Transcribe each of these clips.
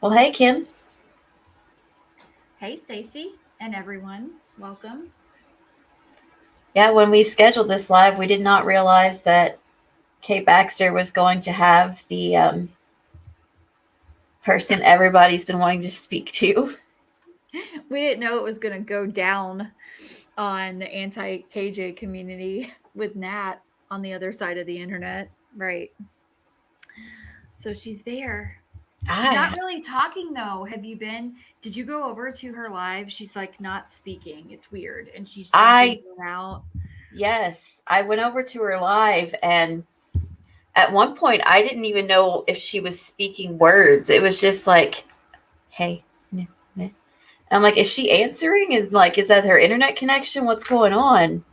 Well, hey, Kim. Hey, Stacy, and everyone, welcome. Yeah, when we scheduled this live, we did not realize that Kate Baxter was going to have the person everybody's been wanting to speak to. We didn't know it was going to go down on the anti KJ community with Nat on the other side of the internet. Right. So she's there. She's I, not really talking though. Have you been? Did you go over to her live? She's like not speaking. It's weird. And she's jumping I, in and out. yes, I went over to her live, and at one point, I didn't even know if she was speaking words. It was just like, hey, meh, meh. I'm like, is she answering? And like, is that her internet connection? What's going on?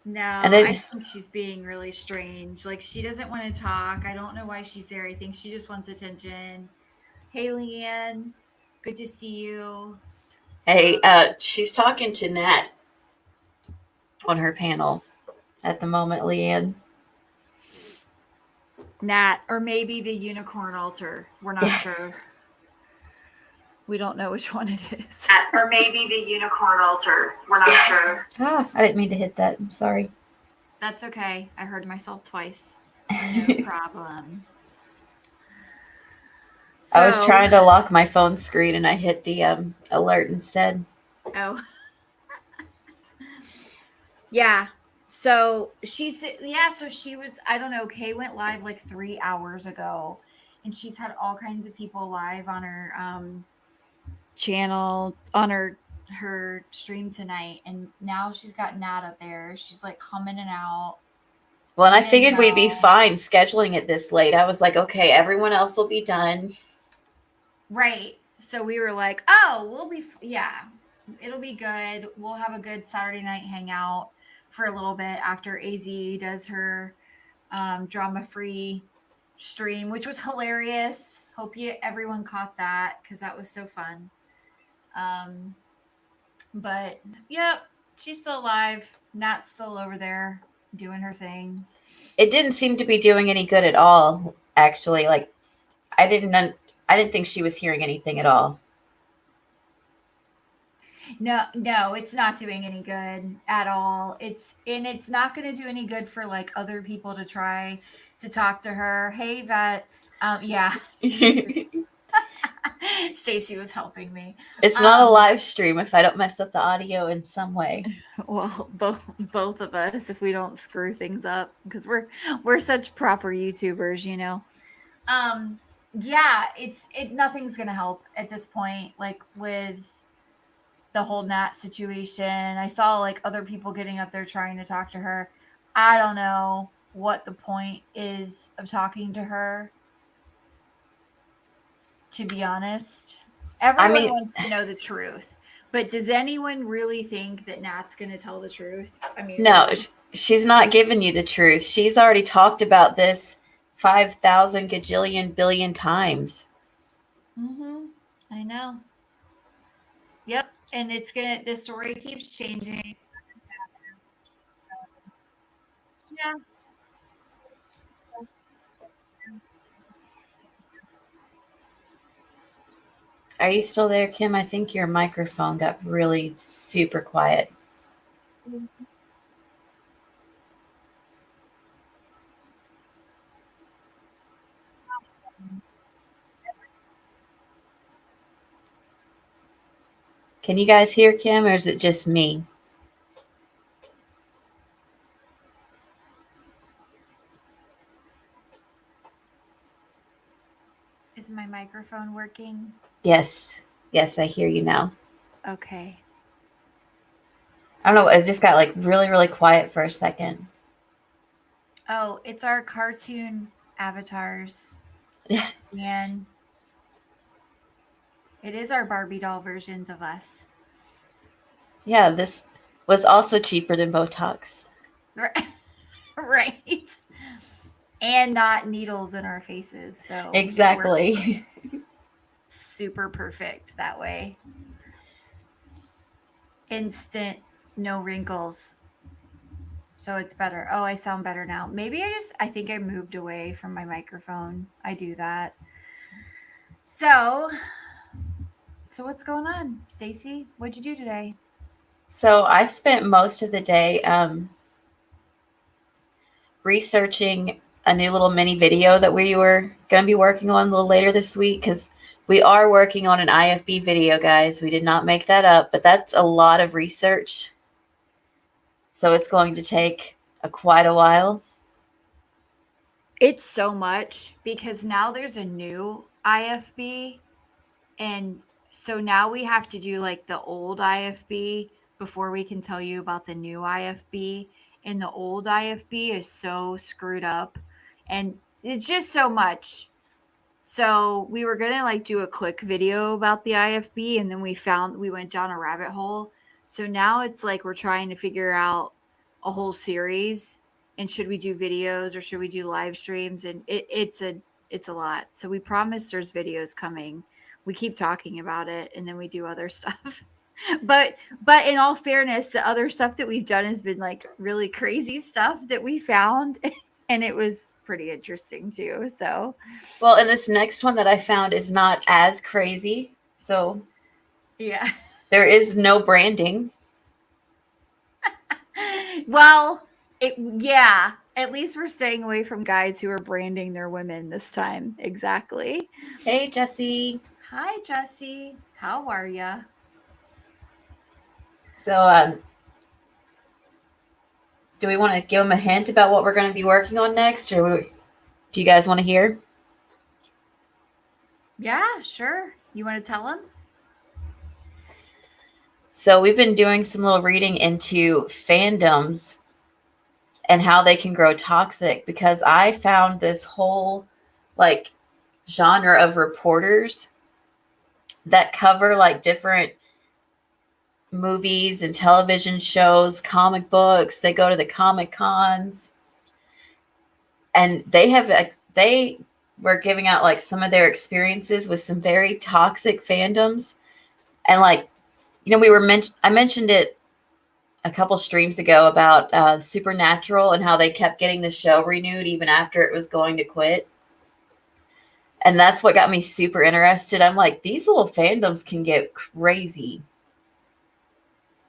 No, And I then think she's being really strange. Like she doesn't want to talk. I don't know why she's there. I think she just wants attention. Hey, Leanne. Good to see you. hey, she's talking to Nat on her panel at the moment, Leanne. Nat, or maybe the unicorn altar. We're not Yeah. sure. We don't know which one it is. Or maybe the unicorn altar. We're not sure. Ah, I didn't mean to hit that. I'm sorry. That's okay. I heard myself twice. No problem. I was So, trying to lock my phone screen and I hit the alert instead. oh, yeah. So she was, I don't know, Kay went live like 3 hours ago and she's had all kinds of people live on her channel, on her stream tonight. And now she's got Nat up there. She's like coming in and out. Well, and We I didn't figured we'd be know. fine scheduling it this late. I was like, okay, everyone else will be done. Right. So we were like, oh, yeah, it'll be good. We'll have a good Saturday night hangout for a little bit after AZ does her drama free stream, which was hilarious. Hope you everyone caught that because that was so fun. Um, but yep, she's still alive. Nat's still over there doing her thing. It didn't seem to be doing any good at all. Actually, like I didn't, I didn't think she was hearing anything at all. No, no, it's not doing any good at all. It's not going to do any good for like other people to try to talk to her. Hey, vet. Yeah, just Stacy was helping me. It's not a Um, live stream if I don't mess up the audio in some way. well, both of us if we don't screw things up because we're such proper YouTubers, you know. Um, yeah, it nothing's going to help at this point like with the whole Nat situation. I saw like other people getting up there trying to talk to her. I don't know what the point is of talking to her, to be honest. I Everyone mean, wants to know the truth. But does anyone really think that Nat's going to tell the truth? I mean, no, really? she's not giving you the truth. She's already talked about this 5,000 gajillion billion times. Mhm. I know. Yep, and the story keeps changing. Yeah. Are you still there, Kim? I think your microphone got really super quiet. Can you guys hear Kim, or is it just me? Is my microphone working? Yes. Yes, I hear you now. Okay. I don't know. It just got like really, really quiet for a second. Oh, it's our cartoon avatars. And it is our Barbie doll versions of us. Yeah, this was also cheaper than Botox. Right. Right. And not needles in our faces. So it works Exactly. super perfect that way. Instant, no wrinkles. So it's better. Oh, I sound better now. Maybe I think I moved away from my microphone. I do that. So what's going on, Stacy? What'd you do today? So I spent most of the day researching a new little mini video that we were going to be working on a little later this week because we are working on an IFB video, guys. We did not make that up, but that's a lot of research. So it's going to take quite a while. It's so much because now there's a new IFB, and so now we have to do like the old IFB before we can tell you about the new IFB. And the old IFB is so screwed up, and it's just so much. So we were gonna like do a quick video about the IFB, and then we went down a rabbit hole. So now it's like we're trying to figure out a whole series, and should we do videos or should we do live streams? And it's a lot. So we promise there's videos coming. We keep talking about it, and then we do other stuff. but in all fairness, the other stuff that we've done has been like really crazy stuff that we found, and it was pretty interesting too. So Well, and this next one that I found is not as crazy. So yeah. there is no branding. Well, yeah. At least we're staying away from guys who are branding their women this time. Exactly. Hey, Jesse. Hi, Jesse. How are ya? So, do we want to give them a hint about what we're going to be working on next, or do you guys want to hear? Yeah, sure. You want to tell them? So we've been doing some little reading into fandoms and how they can grow toxic, because I found this whole like genre of reporters that cover like different movies and television shows, comic books. They go to the Comic Cons, and they were giving out like some of their experiences with some very toxic fandoms. And like, you know, I mentioned it a couple streams ago about Supernatural and how they kept getting the show renewed even after it was going to quit. And that's what got me super interested. I'm like, these little fandoms can get crazy.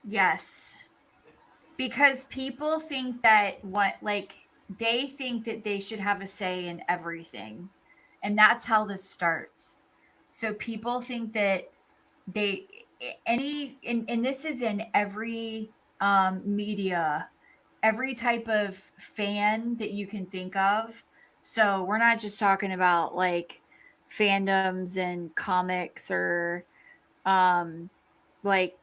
Yes. Because people think that they think that they should have a say in everything. And that's how this starts. So people think that and this is in every media, every type of fan that you can think of. So we're not just talking about like fandoms and comics or like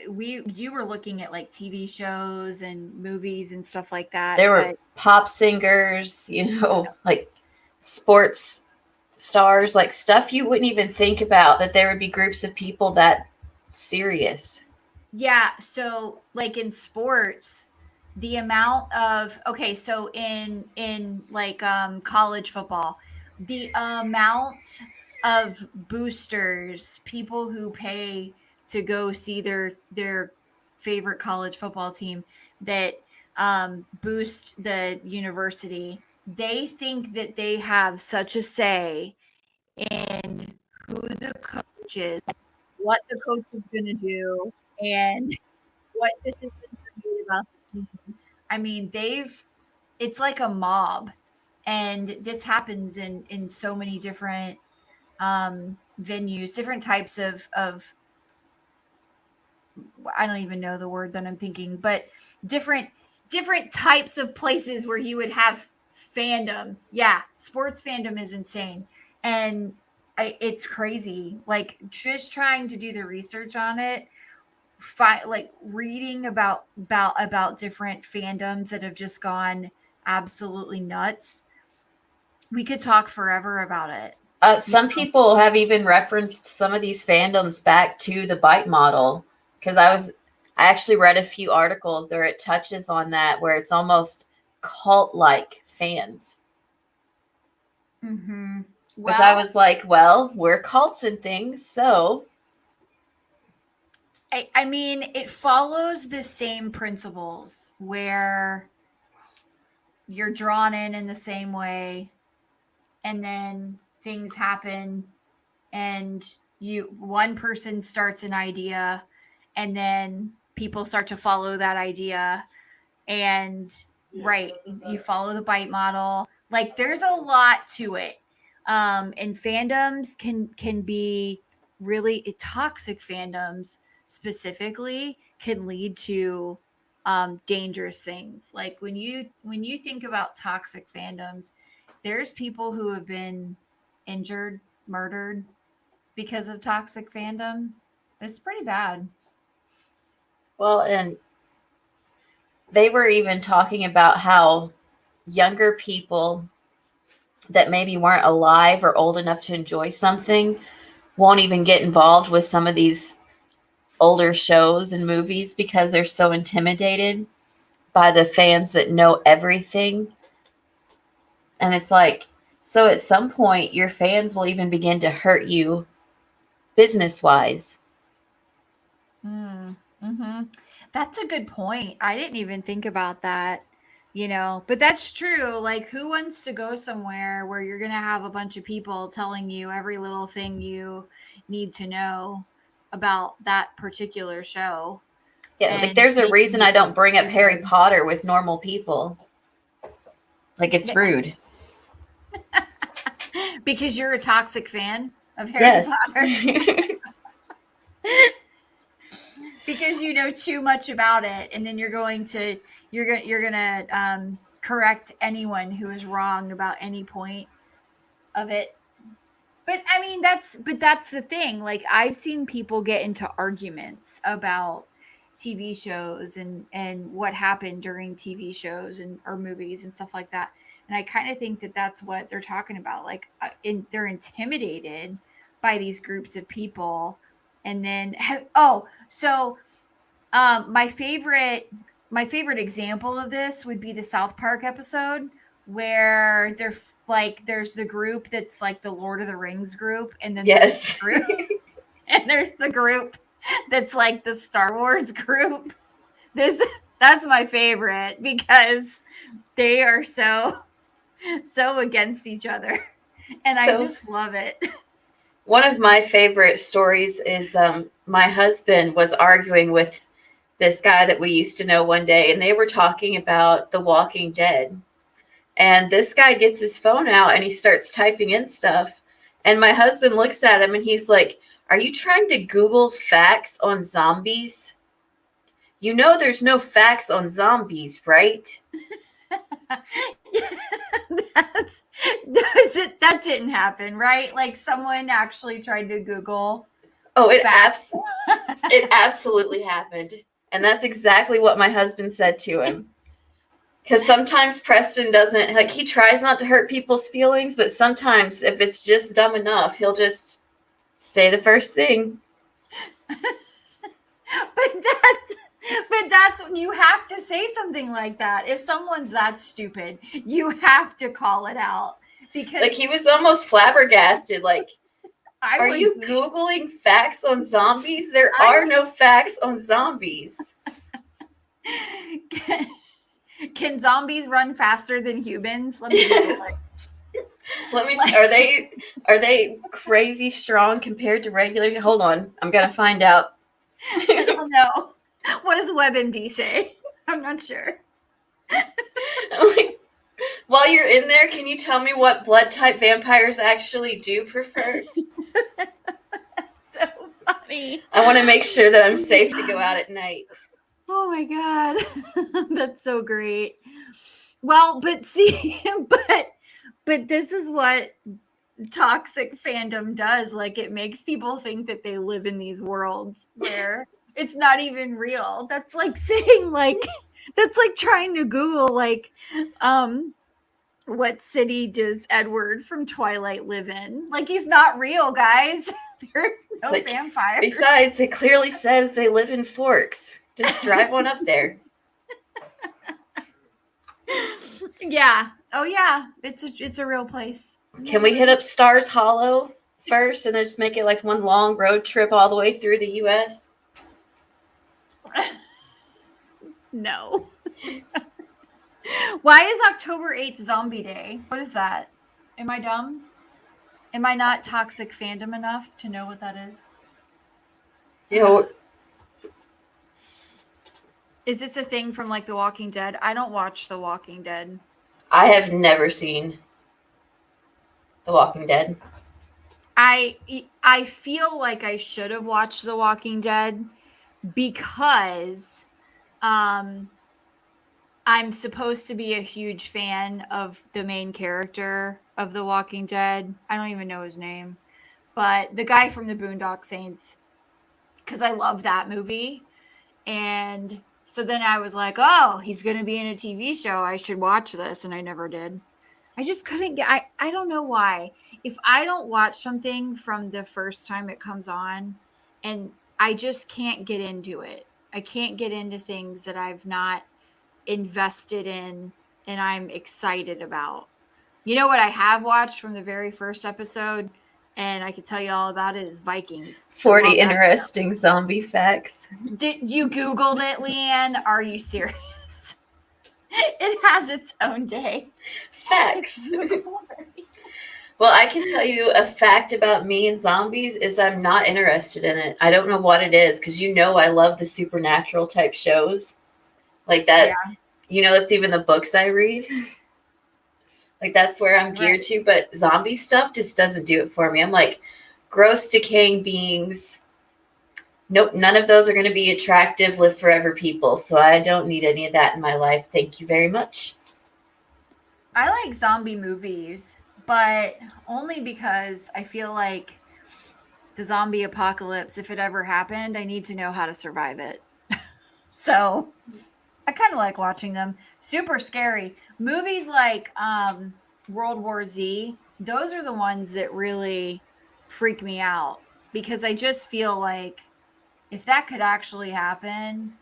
you were looking at like TV shows and movies and stuff like that. There were pop singers, you know, like sports stars, like stuff you wouldn't even think about, that there would be groups of people that serious. Yeah, so like in sports, the amount of so in like college football, the amount of boosters, people who pay to go see their favorite college football team that boost the university, they think that they have such a say in who the coach is, what the coach is going to do, and what decisions are made about the team. I mean, it's like a mob, and this happens in so many different venues, different types of I don't even know the word that I'm thinking, but different types of places where you would have fandom. Yeah, sports fandom is insane, and it's crazy. Like just trying to do the research on it, like reading about different fandoms that have just gone absolutely nuts. We could talk forever about it. Some people have even referenced some of these fandoms back to the bite model, because I actually read a few articles where it touches on that, where it's almost cult-like fans. Mm-hmm. Which I was like, well, we're cults and things, so. I mean, it follows the same principles where you're drawn in the same way, and then things happen and one person starts an idea, and then people start to follow that idea, and right, you follow the bite model. Like there's a lot to it. And fandoms can be really toxic. Fandoms specifically can lead to dangerous things. Like when you think about toxic fandoms, there's people who have been injured, murdered because of toxic fandom. It's pretty bad. Well, and they were even talking about how younger people that maybe weren't alive or old enough to enjoy something won't even get involved with some of these older shows and movies because they're so intimidated by the fans that know everything. And it's like, so at some point, your fans will even begin to hurt you business wise. Mm-hmm. That's a good point. I didn't even think about that, but that's true. Like, who wants to go somewhere where you're going to have a bunch of people telling you every little thing you need to know about that particular show? Yeah, like And there's a making reason you I feel don't bring up Harry stupid. Potter with normal people. Like it's rude. Because you're a toxic fan of Harry Yes. Potter. Because you know too much about it, and then you're going to correct anyone who is wrong about any point of it. But I mean, that's the thing. Like, I've seen people get into arguments about TV shows and what happened during TV shows and or movies and stuff like that. And I kind of think that that's what they're talking about. Like, they're intimidated by these groups of people, and then my favorite example of this would be the South Park episode where there's the group that's like the Lord of the Rings group, and then Yes. there's the group that's like the Star Wars group. That's my favorite because they are so against each other, and I So just love it. one of my favorite stories is my husband was arguing with this guy that we used to know one day, and they were talking about The Walking Dead. And this guy gets his phone out and he starts typing in stuff. And my husband looks at him and he's like, "Are you trying to Google facts on zombies? You know there's no facts on zombies, right?" That didn't happen, right? Like someone actually tried to Google. Oh, it facts. absolutely happened. And that's exactly what my husband said to him. Because sometimes Preston doesn't, like, he tries not to hurt people's feelings, but sometimes if it's just dumb enough, he'll just say the first thing. But that's when you have to say something like that. If someone's that stupid, you have to call it out. Because like he was almost flabbergasted. Like, are you be. Googling facts on zombies? There are no facts on zombies. Can zombies run faster than humans? Let me Google it. Let me see. Are they crazy strong compared to regular? Hold on, I'm gonna find out. I don't know. What does WebMD say? I'm not sure. Like, while you're in there, can you tell me what blood type vampires actually do prefer? So funny. I want to make sure that I'm safe to go out at night. Oh my God. That's so great. Well, but see, but this is what toxic fandom does. Like, it makes people think that they live in these worlds where it's not even real. That's like saying, like, that's like trying to Google, like, what city does Edward from Twilight live in? Like, he's not real, guys. There's no vampires. Besides, it clearly says they live in Forks. Just drive one up there. Yeah. Oh yeah. It's a real place. Can we hit up Stars Hollow first and then just make it like one long road trip all the way through the US? No. Why is October 8th Zombie Day? What is that? Am I dumb? Am I not toxic fandom enough to know what that is? You know, Is this a thing from like The Walking Dead? I don't watch The Walking Dead. I have never seen The Walking Dead. I feel like I should have watched The Walking Dead because um I'm supposed to be a huge fan of the main character of The Walking Dead. I don't even know his name, but the guy from the Boondock Saints, because I love that movie. And so then I was like, oh, he's going to be in a TV show. I should watch this. And I never did. I just couldn't get, I don't know why. If I don't watch something from the first time it comes on, and I just can't get into it, I can't get into things that I've not invested in and I'm excited about. You know what I have watched from the very first episode, and I could tell you all about it, is Vikings. I 40 love that show. interesting zombie facts. Did you Googled it, Leanne? Are you serious? It has its own day. Facts. Well, I can tell you a fact about me and zombies is I'm not interested in it. I don't know what it is because I love the supernatural type shows like that. Yeah. It's even the books I read. Like that's where I'm geared to, but zombie stuff just doesn't do it for me. I'm like, gross, decaying beings. Nope, none of those are going to be attractive, live forever people. So I don't need any of that in my life. Thank you very much. I like zombie movies, but only because I feel like the zombie apocalypse, if it ever happened, I need to know how to survive it. So I kind of like watching them. Super scary. Movies like World War Z, those are the ones that really freak me out because I just feel like if that could actually happen,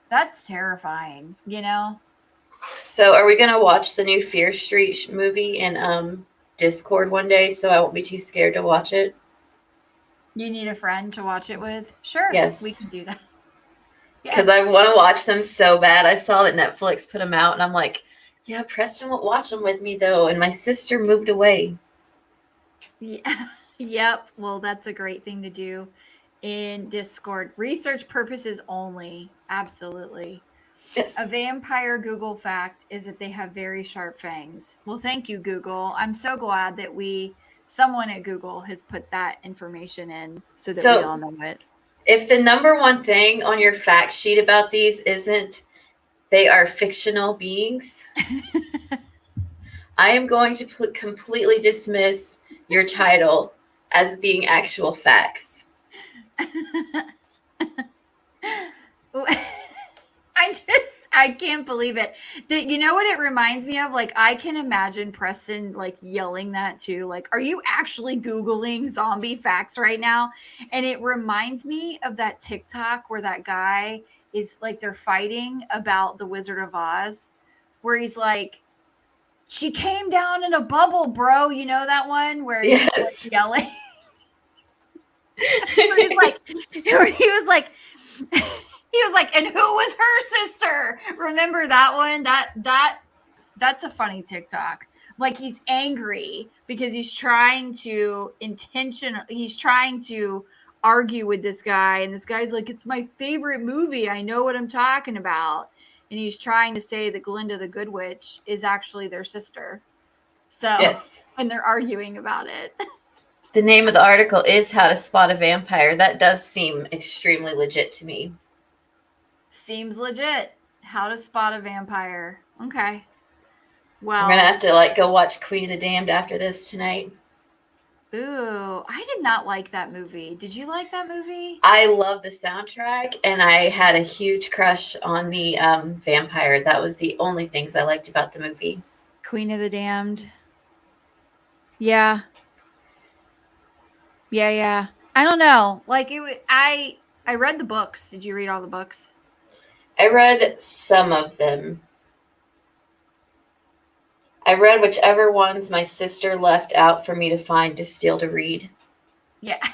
that's terrifying, you know? So are we going to watch the new Fear Street movie in Discord one day so I won't be too scared to watch it? You need a friend to watch it with? Sure. Yes. We can do that. Because I want to watch them so bad. I saw that Netflix put them out, and I'm like, yeah, Preston won't watch them with me, though. And my sister moved away. Yeah. Yep. Well, that's a great thing to do in Discord. Research purposes only. Absolutely. Yes. A vampire Google fact is that they have very sharp fangs. Well, thank you, Google. I'm so glad that someone at Google has put that information in so that we all know it. If the number one thing on your fact sheet about these isn't they are fictional beings, I am going to completely dismiss your title as being actual facts. I can't believe it. You know what it reminds me of? Like, I can imagine Preston like yelling that too. Like, are you actually Googling zombie facts right now? And it reminds me of that TikTok where that guy is like, they're fighting about the Wizard of Oz, where he's like, she came down in a bubble, bro. You know that one where he's like yelling? He was like, and who was her sister? Remember that one? That's a funny TikTok. Like, he's angry because he's trying to argue with this guy, and this guy's like, it's my favorite movie. I know what I'm talking about. And he's trying to say that Glinda the Good Witch is actually their sister. So, yes. And they're arguing about it. The name of the article is How to Spot a Vampire. That does seem extremely legit to me. Seems legit. How to Spot a Vampire. Okay. Well, I'm going to have to go watch Queen of the Damned after this tonight. Ooh, I did not like that movie. Did you like that movie? I love the soundtrack, and I had a huge crush on the vampire. That was the only things I liked about the movie. Queen of the Damned. Yeah. Yeah. I don't know. Like, I read the books. Did you read all the books? I read some of them. I read whichever ones my sister left out for me to find to steal to read. Yeah.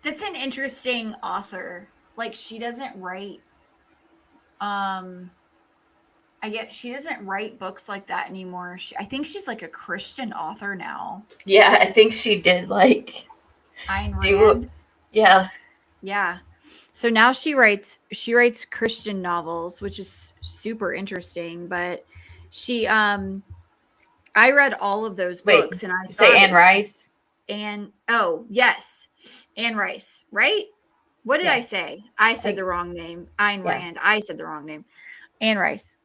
That's an interesting author. Like, she doesn't write. I I get she doesn't write books like that anymore. I think she's like a Christian author now. Yeah, I think she did like Ayn do. Rand. Yeah. Yeah. So now she writes Christian novels, which is super interesting, but she I read all of those Wait, books and I you say thought Anne it's Rice? oh, yes. Anne Rice, right? What did Yeah. I say? I said think- the wrong name. Ayn Yeah. Rand. I said the wrong name. Anne Rice.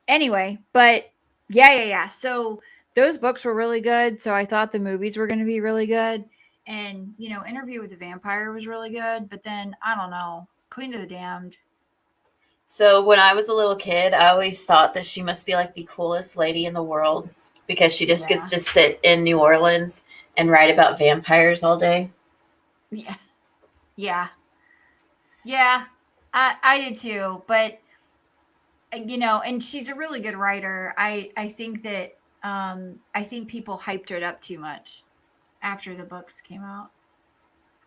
Anyway, but yeah. So those books were really good. So I thought the movies were going to be really good. And, Interview with the Vampire was really good. But then, I don't know, Queen of the Damned. So when I was a little kid, I always thought that she must be like the coolest lady in the world because she just gets to sit in New Orleans and write about vampires all day. Yeah. Yeah. I did too. But, and she's a really good writer. I think that, I think people hyped it up too much after the books came out.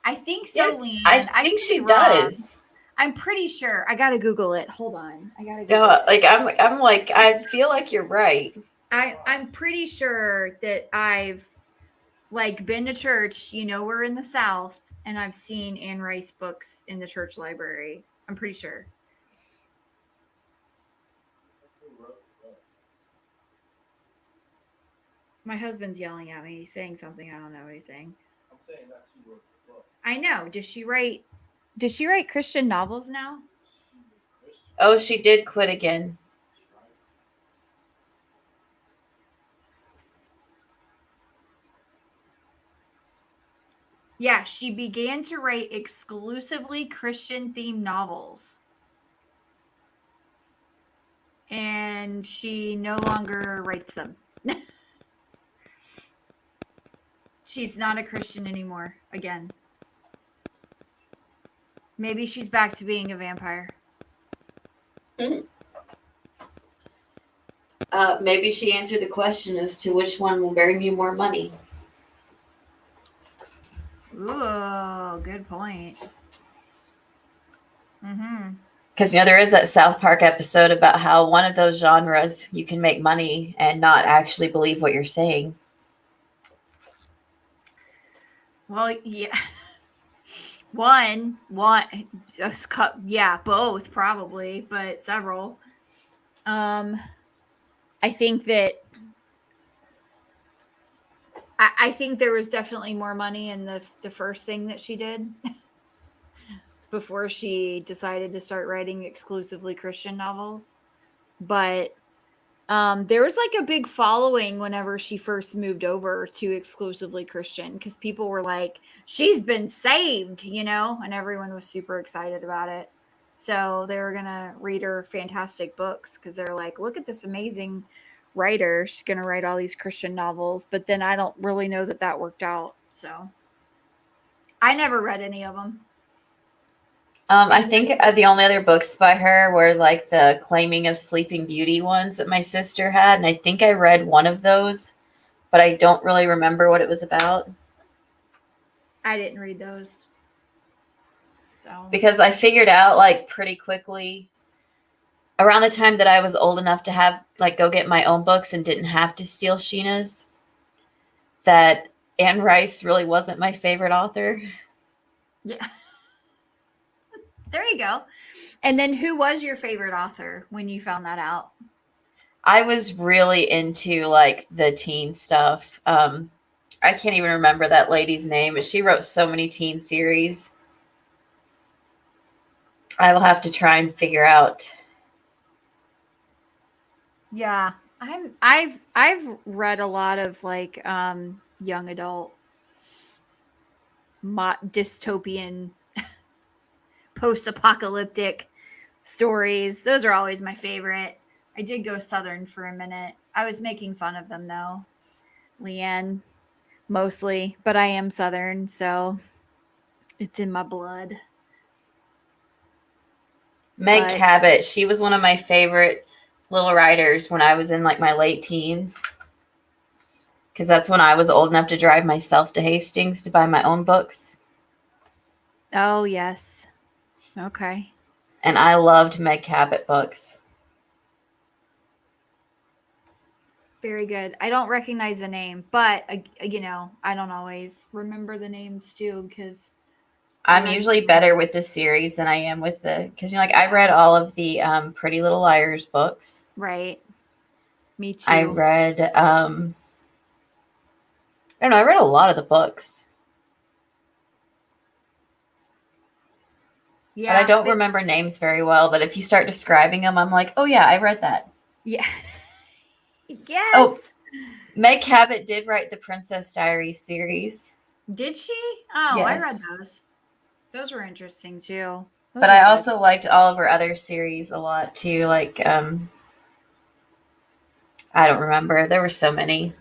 I think so, Yeah, Leanne. I think could she be wrong. does. I'm pretty sure. I gotta Google it. Hold on. I gotta Google Yeah, it. I'm like I feel like you're right. I'm pretty sure that I've been to church. We're in the South, and I've seen Anne Rice books in the church library. I'm pretty sure. My husband's yelling at me. He's saying something. I don't know what he's saying. I'm saying that she wrote the book. I know. Does she write Christian novels now? Oh, she did quit again. Yeah, she began to write exclusively Christian-themed novels. And she no longer writes them. She's not a Christian anymore, again. Maybe she's back to being a vampire. Maybe she answered the question as to which one will bring you more money. Ooh, good point. Mm-hmm. Because there is that South Park episode about how one of those genres you can make money and not actually believe what you're saying. Well, yeah. One, just both probably, but several. I think that I think there was definitely more money in the first thing that she did before she decided to start writing exclusively Christian novels. But there was a big following whenever she first moved over to exclusively Christian because people were like, she's been saved, and everyone was super excited about it. So they were going to read her fantastic books because they're like, look at this amazing writer. She's going to write all these Christian novels. But then I don't really know that worked out. So I never read any of them. I think the only other books by her were the Claiming of Sleeping Beauty ones that my sister had. And I think I read one of those, but I don't really remember what it was about. I didn't read those. So because I figured out pretty quickly around the time that I was old enough to have go get my own books and didn't have to steal Sheena's, that Anne Rice really wasn't my favorite author. Yeah. There you go. And then who was your favorite author when you found that out? I was really into the teen stuff. I can't even remember that lady's name, but she wrote so many teen series. I will have to try and figure out. Yeah, I've read a lot of young adult dystopian post-apocalyptic stories. Those are always my favorite. I did go Southern for a minute. I was making fun of them though, Leanne, mostly, but I am Southern, so it's in my blood. Meg Cabot, she was one of my favorite little writers when I was in my late teens. Because that's when I was old enough to drive myself to Hastings to buy my own books. Oh, yes. Okay. And I loved Meg Cabot books. Very good. I don't recognize the name, but I don't always remember the names too because I I'm read usually so many. better with the series than I am with because like I read all of the Pretty Little Liars books. Right. Me I too. read I don't know, I read a lot of the books, but I Yeah. don't remember names very well. But if you start describing them, I'm like, oh yeah, I read that. Yeah. Oh, Yes. Meg Cabot did write the Princess Diaries series. Did she? Oh, I read Yes. those. Those were interesting too. Those But were I good. also liked all of her other series a lot too. Like, I don't remember. There were so many.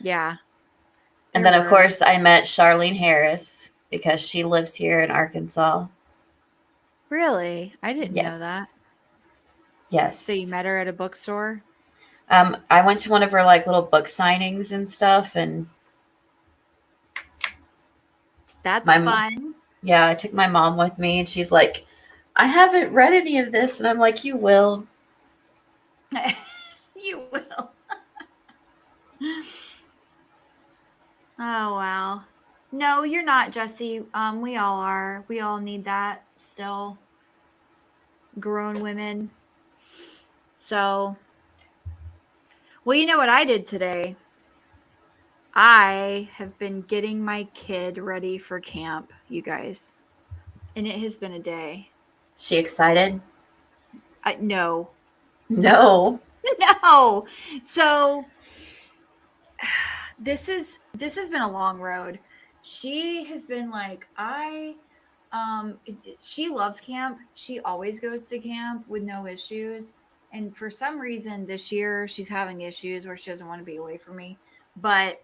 Yeah, And there then, of were. course, I met Charlene Harris because she lives here in Arkansas. Really? I didn't know Yes. that. So you Yes. met her at a bookstore? I went to one of her like little book signings and stuff, and That's my fun. yeah, I took my mom with me, and she's like, "I haven't read any of this," and I'm like, "You will." You will. Oh wow. No, you're not, Jesse. We all are. We all need that still. Grown women. So, well, you know what I did today? I have been getting my kid ready for camp, you guys. And it has been a day. She excited? No. No. No. So, this has been a long road. She has been like, she loves camp. She always goes to camp with no issues. And for some reason this year she's having issues where she doesn't want to be away from me. But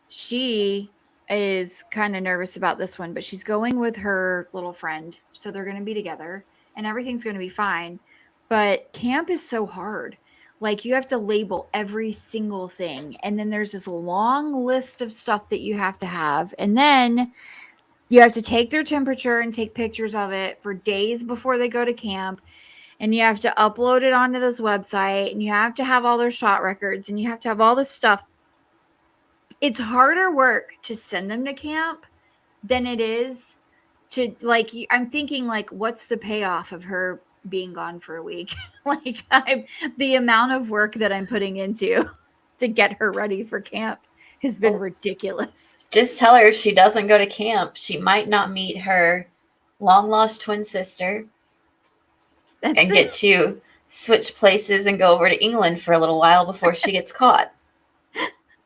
she is kind of nervous about this one, but she's going with her little friend. So they're going to be together and everything's going to be fine. But camp is so hard. Like you have to label every single thing. And then there's this long list of stuff that you have to have. And then you have to take their temperature and take pictures of it for days before they go to camp. And you have to upload it onto this website. And you have to have all their shot records. And you have to have all this stuff. It's harder work to send them to camp than it is to like I'm thinking like what's the payoff of her being gone for a week? Like the amount of work that I'm putting into to get her ready for camp has been Well, ridiculous. just tell her if she doesn't go to camp, she might not meet her long lost twin sister That's and get to switch places and go over to England for a little while before she gets caught.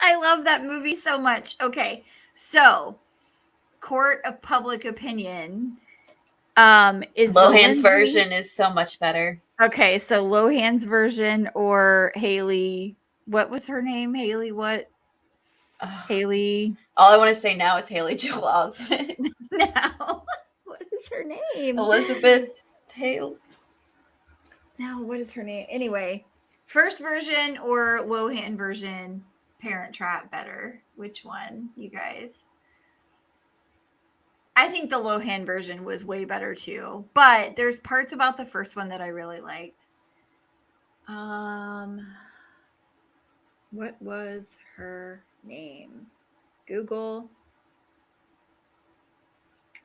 I love that movie so much. Okay. So, Court of Public Opinion is the Lohan's Lindsay version is so much better. Okay, so Lohan's version or Haley, what was her name? Haley what? Ugh. Haley All I want to say now is Haley Joel Osment. now. What is her name? Elizabeth Haley. No, what is her name? Anyway, first version or Lohan version, Parent Trap better. Which one, you guys? I think the Lohan version was way better too, but there's parts about the first one that I really liked. What was her name? Google.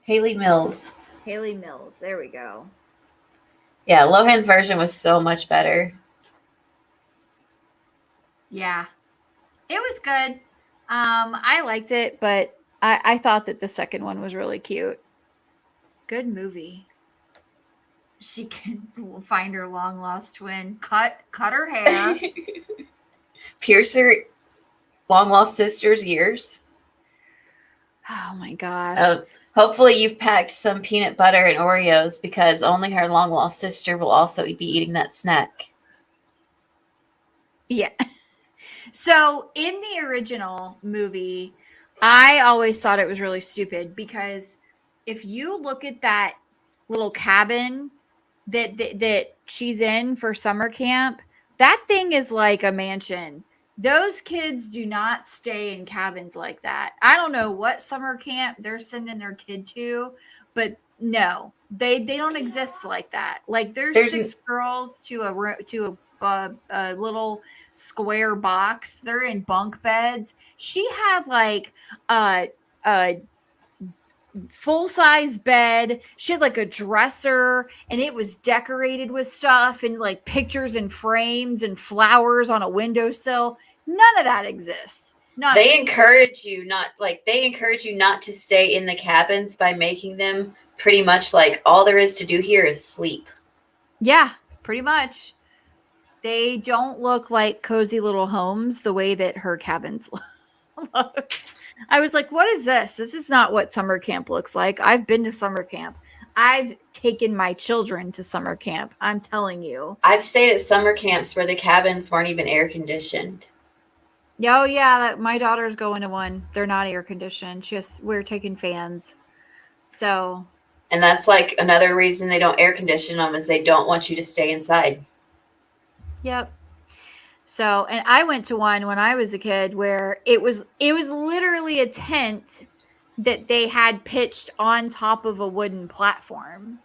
Hayley Mills. Haley Mills. There we go. Yeah, Lohan's version was so much better. Yeah. It was good. I liked it, but I thought that the second one was really cute. Good movie. She can find her long lost twin, cut her hair. Pierce her long lost sister's ears. Oh my gosh. Hopefully you've packed some peanut butter and Oreos because only her long lost sister will also be eating that snack. Yeah. So in the original movie, I always thought it was really stupid because if you look at that little cabin that she's in for summer camp, that thing is like a mansion. Those kids do not stay in cabins like that. I don't know what summer camp they're sending their kid to, but no, they don't exist like that. Like there's There's 6 girls to a little square box. They're in bunk beds. She had like a full size bed. She had like a dresser, and it was decorated with stuff and like pictures and frames and flowers on a windowsill. None of that exists. None of They it. encourage you not to stay in the cabins by making them pretty much like all there is to do here is sleep. Yeah, pretty much. They don't look like cozy little homes the way that her cabins looked. I was like, what is this? This is not what summer camp looks like. I've been to summer camp. I've taken my children to summer camp. I'm telling you. I've stayed at summer camps where the cabins weren't even air conditioned. Oh yeah, my daughter's going to one. They're not air conditioned. Just we're taking fans. So, And that's like another reason they don't air condition them is they don't want you to stay inside. yep. So, and I went to one when I was a kid where it was literally a tent that they had pitched on top of a wooden platform.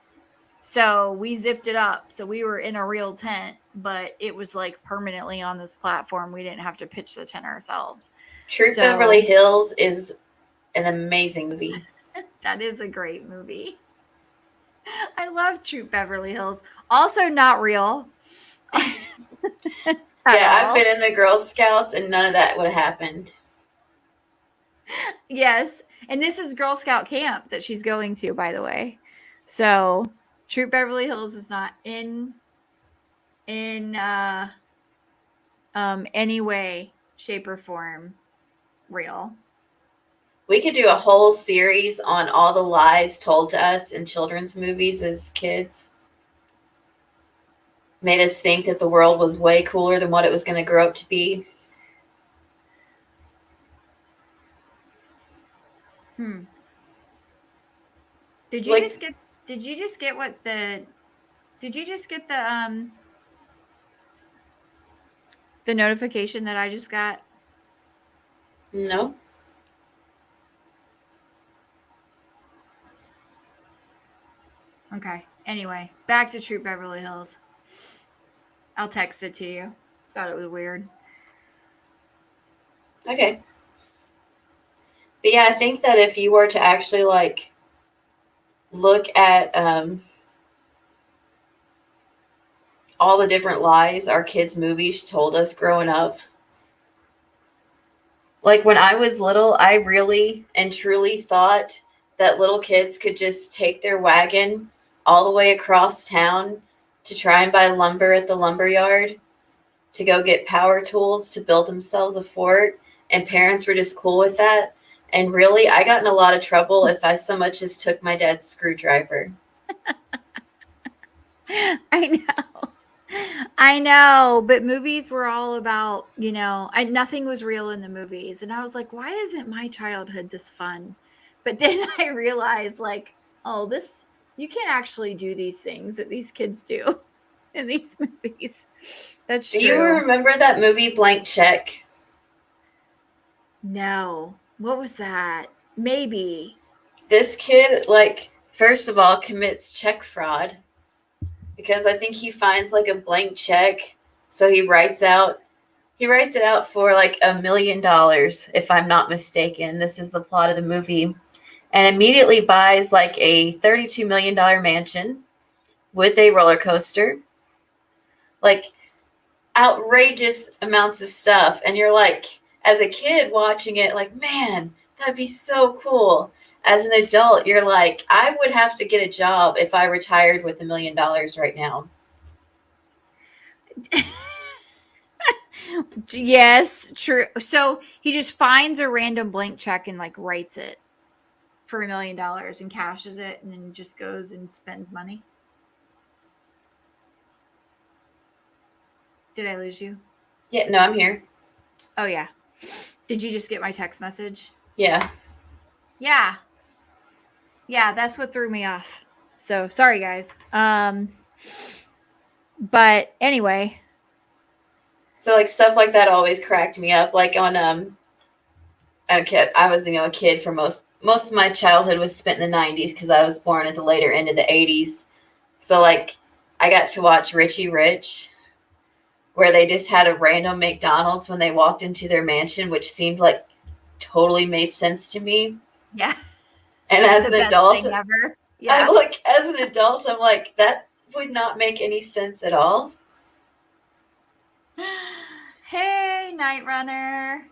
So we zipped it up. So we were in a real tent, but it was like permanently on this platform. We didn't have to pitch the tent ourselves. Troop So- Beverly Hills is an amazing movie. That is a great movie. I love Troop Beverly Hills. Also not real. Yeah, I've been in the Girl Scouts and none of that would have happened. Yes. And this is Girl Scout camp that she's going to, by the way. So Troop Beverly Hills is not in any way, shape, or form real. We could do a whole series on all the lies told to us in children's movies as kids. Made us think that the world was way cooler than what it was going to grow up to be. Did you just get the notification that I just got? No. Okay. Anyway, back to Troop Beverly Hills. I'll text it to you. Thought it was weird. Okay. But yeah, I think that if you were to actually like look at all the different lies our kids' movies told us growing up. Like when I was little, I really and truly thought that little kids could just take their wagon all the way across town to try and buy lumber at the lumber yard to go get power tools to build themselves a fort. And parents were just cool with that. And really, I got in a lot of trouble if I so much as took my dad's screwdriver. I know, but movies were all about, nothing was real in the movies. And I was like, why isn't my childhood this fun? But then I realized like, you can't actually do these things that these kids do in these movies. That's true. Do you remember that movie Blank Check? No. What was that? Maybe. This kid, like, first of all, commits check fraud because I think he finds like a blank check. So he writes it out for like $1 million, if I'm not mistaken. This is the plot of the movie. And immediately buys like a $32 million mansion with a roller coaster. Like outrageous amounts of stuff. And you're like, as a kid watching it, like, man, that'd be so cool. As an adult, you're like, I would have to get a job if I retired with $1 million right now. Yes, true. So he just finds a random blank check and like writes it for $1 million and cashes it and then just goes and spends money. Did I lose you? Yeah, no, I'm here. Oh, yeah. Did you just get my text message? Yeah. Yeah. Yeah, that's what threw me off. So sorry, guys. But anyway. So like stuff like that always cracked me up. Like on a kid, I was a kid for most of my childhood was spent in the 90s because I was born at the later end of the 80s. So like I got to watch Richie Rich where they just had a random McDonald's when they walked into their mansion, which seemed like totally made sense to me. Yeah. And as The an best adult, thing ever. I'm Yeah. like, as an adult, I'm like, that would not make any sense at all. Hey, Night Runner.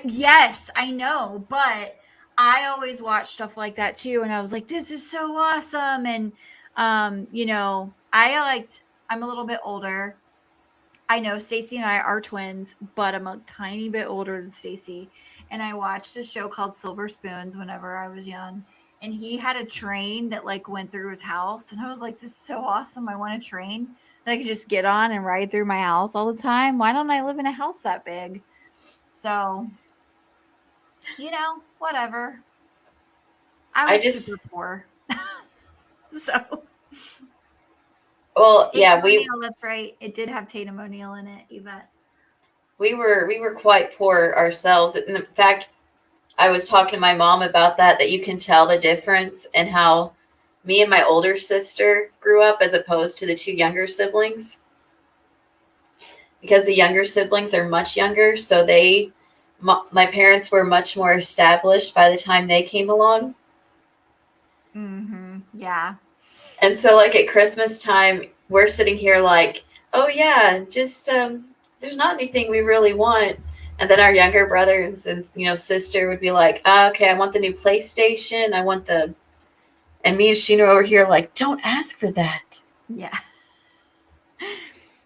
Yes, I know, but I always watch stuff like that too, and I was like, this is so awesome. And you know, I'm a little bit older. I know Stacy and I are twins, but I'm a tiny bit older than Stacy. And I watched a show called Silver Spoons whenever I was young. And he had a train that like went through his house. And I was like, this is so awesome. I want a train that I could just get on and ride through my house all the time. Why don't I live in a house that big? So, you know, whatever. I I was just, super poor. So well, Tatum yeah, O'Neal, that's right. It did have Tatum O'Neal in it, Yvette. we were quite poor ourselves. In fact, I was talking to my mom about that you can tell the difference in how me and my older sister grew up as opposed to the two younger siblings. Because the younger siblings are much younger, so my parents were much more established by the time they came along. Mm-hmm. Yeah. And so, like at Christmas time, we're sitting here like, oh yeah, just there's not anything we really want. And then our younger brother and sister would be like, okay, I want the new PlayStation. I want the, and me and Sheena over here like, don't ask for that. Yeah.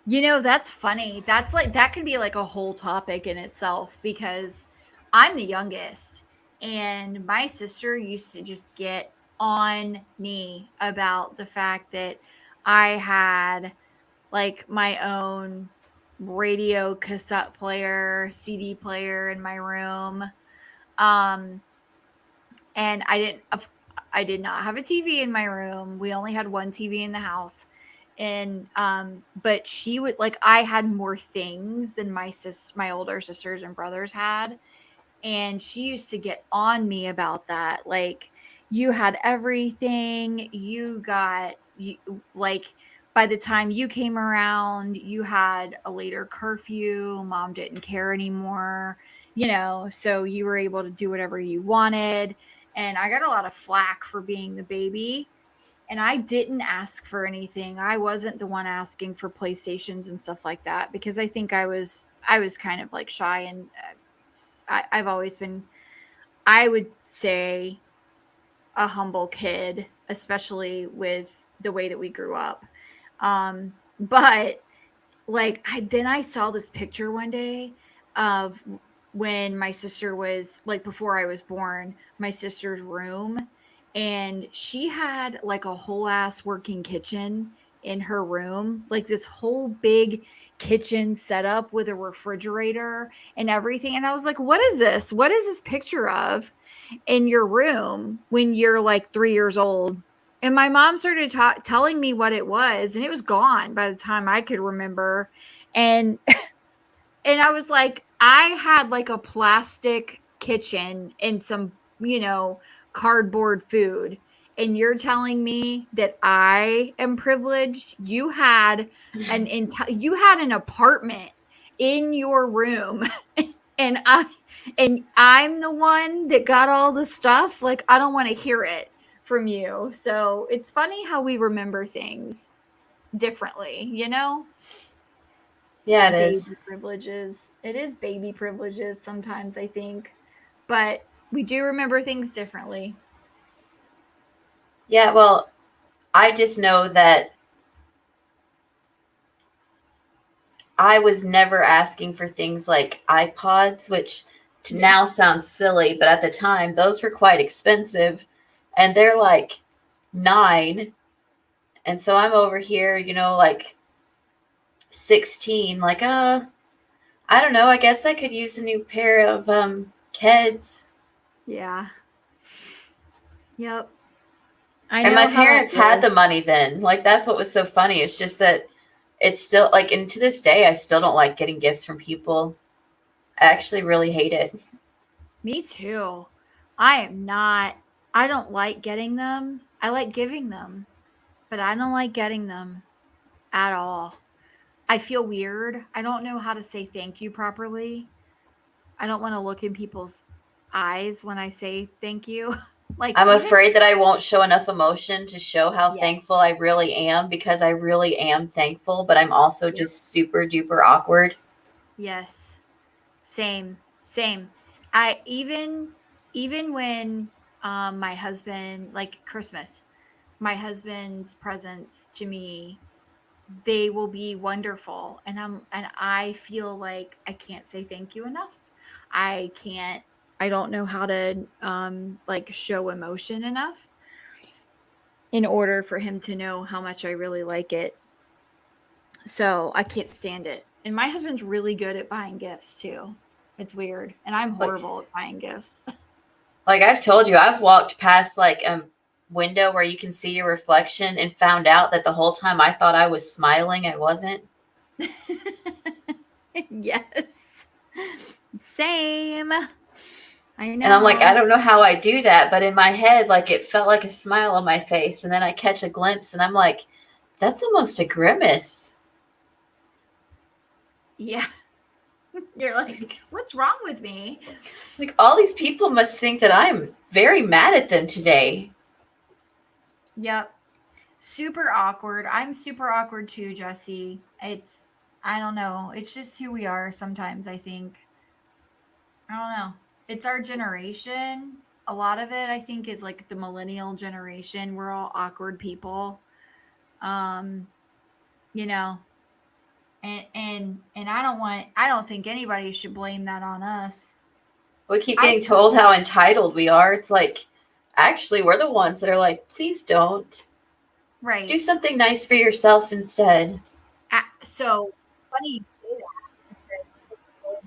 You know, that's funny. That's like that could be like a whole topic in itself because I'm the youngest and my sister used to just get on me about the fact that I had like my own radio cassette player, CD player in my room. Um and I did not have a TV in my room. We only had one TV in the house. And but she would like I had more things than my older sisters and brothers had. And she used to get on me about that. Like you had everything, like by the time you came around, you had a later curfew, mom didn't care anymore, you know, so you were able to do whatever you wanted. And I got a lot of flack for being the baby. And I didn't ask for anything. I wasn't the one asking for PlayStations and stuff like that because I think I was kind of like shy and I've always been, I would say, a humble kid, especially with the way that we grew up. But like, then I saw this picture one day of when my sister was like, before I was born, my sister's room. And she had like a whole ass working kitchen in her room, like this whole big kitchen setup with a refrigerator and everything. And I was like, what is this? What is this picture of in your room when you're like 3 years old? And my mom started telling me what it was, and it was gone by the time I could remember. And and I was like, I had like a plastic kitchen and some, you know, cardboard food. And you're telling me that I am privileged? You had an apartment in your room and I'm the one that got all the stuff. Like I don't want to hear it from you. So it's funny how we remember things differently, you know? Yeah, it is. Baby privileges. It is baby privileges sometimes, I think, but we do remember things differently. Yeah, well, I just know that I was never asking for things like iPods, which to Yeah. now sounds silly, but at the time those were quite expensive and they're like 9. And so I'm over here, like 16, like, I don't know, I guess I could use a new pair of Keds. Yeah. Yep. I And my know how that parents had feels. the money then. Like that's what was so funny. It's just that it's still like, and to this day I still don't like getting gifts from people. I actually really hate it. Me too. I am not I don't like getting them. I like giving them, but I don't like getting them at all. I feel weird. I don't know how to say thank you properly. I don't want to look in people's eyes when I say thank you. Like, I'm even, afraid that I won't show enough emotion to show how yes. thankful I really am, because I really am thankful, but I'm also Yep. just super duper awkward. Yes. Same. Same. I even when my husband, like Christmas, my husband's presents to me, they will be wonderful, and I feel like I can't say thank you enough. I don't know how to like show emotion enough in order for him to know how much I really like it. So I can't stand it. And my husband's really good at buying gifts too. It's weird. And I'm Like, horrible at buying gifts. like I've told you, I've walked past like a window where you can see your reflection and found out that the whole time I thought I was smiling, I wasn't. Yes. Same. I And I'm like, know. I don't know how I do that, but in my head, like it felt like a smile on my face. And then I catch a glimpse and I'm like, that's almost a grimace. Yeah. You're like, what's wrong with me? Like, all these people must think that I'm very mad at them today. Yep. Super awkward. I'm super awkward too, Jesse. I don't know. It's just who we are sometimes, I think. I don't know. It's our generation. A lot of it, I think, is like the millennial generation. We're all awkward people. Um, you know, and I don't think anybody should blame that on us. We keep I getting still told how entitled we are. It's like, actually, we're the ones that are like, please don't. Do right. something nice for yourself instead. So funny you say that.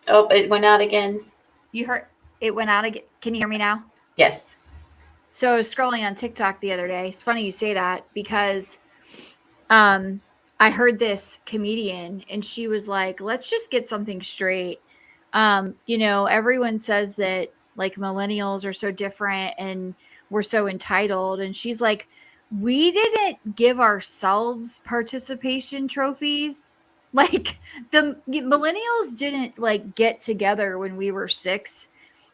Oh, it went out again. You heard it went out again. Can you hear me now? Yes. So I was scrolling on TikTok the other day. It's funny you say that because um I heard this comedian and she was like, let's just get something straight. Everyone says that like millennials are so different and we're so entitled. And she's like, we didn't give ourselves participation trophies. Like the millennials didn't like get together when we were 6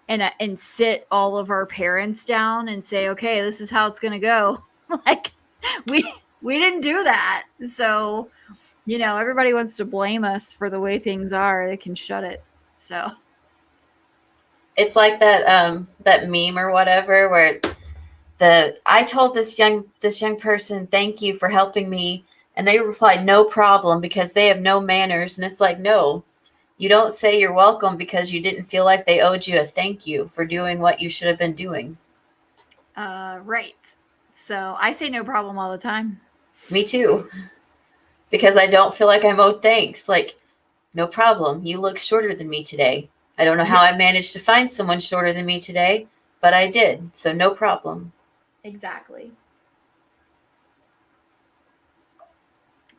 and sit all of our parents down and say, okay, this is how it's going to go. Like we we didn't do that. So, everybody wants to blame us for the way things are. They can shut it. So, It's like that meme or whatever where I told this young person thank you for helping me, and they replied no problem because they have no manners. And it's like, no, you don't say you're welcome because you didn't feel like they owed you a thank you for doing what you should have been doing. right. So I say no problem all the time. Me too, because I don't feel like I'm owed thanks. Like, no problem, you look shorter than me today. I don't know how I managed to find someone shorter than me today, but I did, so no problem. Exactly.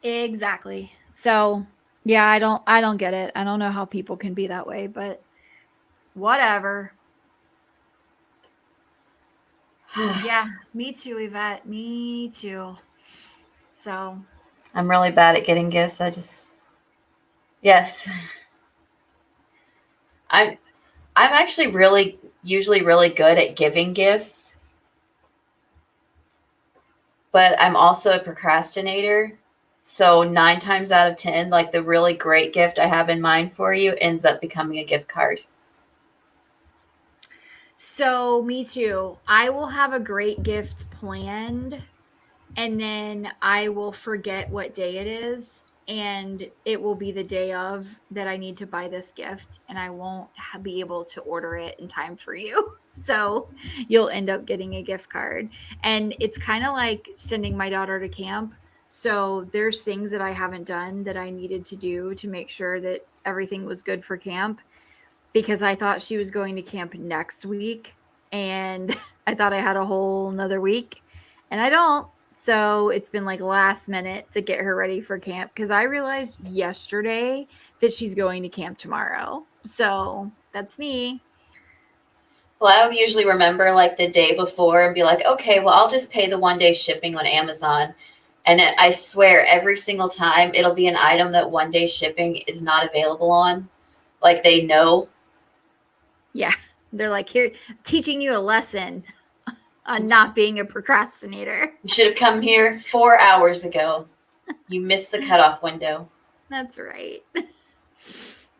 Exactly. So, yeah, I don't get it. I don't know how people can be that way, but whatever. Yeah, me too, Yvette. Me too. So, I'm really bad at getting gifts. Yes. I'm I'm actually usually really good at giving gifts, but I'm also a procrastinator. So 9 times out of 10, like the really great gift I have in mind for you ends up becoming a gift card. So, me too. I will have a great gift planned and then I will forget what day it is and it will be the day of that I need to buy this gift and I won't be able to order it in time for you. So, you'll end up getting a gift card. And it's kind of like sending my daughter to camp. So, there's things that I haven't done that I needed to do to make sure that everything was good for camp because I thought she was going to camp next week and I thought I had a whole another week and I don't. So it's been like last minute to get her ready for camp because I realized yesterday that she's going to camp tomorrow. So that's me. Well, I'll usually remember like the day before and be like, okay, well, I'll just pay the 1 day shipping on Amazon. And I swear, every single time it'll be an item that one day shipping is not available on. Like they know. Yeah. They're like, here, teaching you a lesson on not being a procrastinator. You should have come here 4 hours ago. You missed the cutoff window. That's right.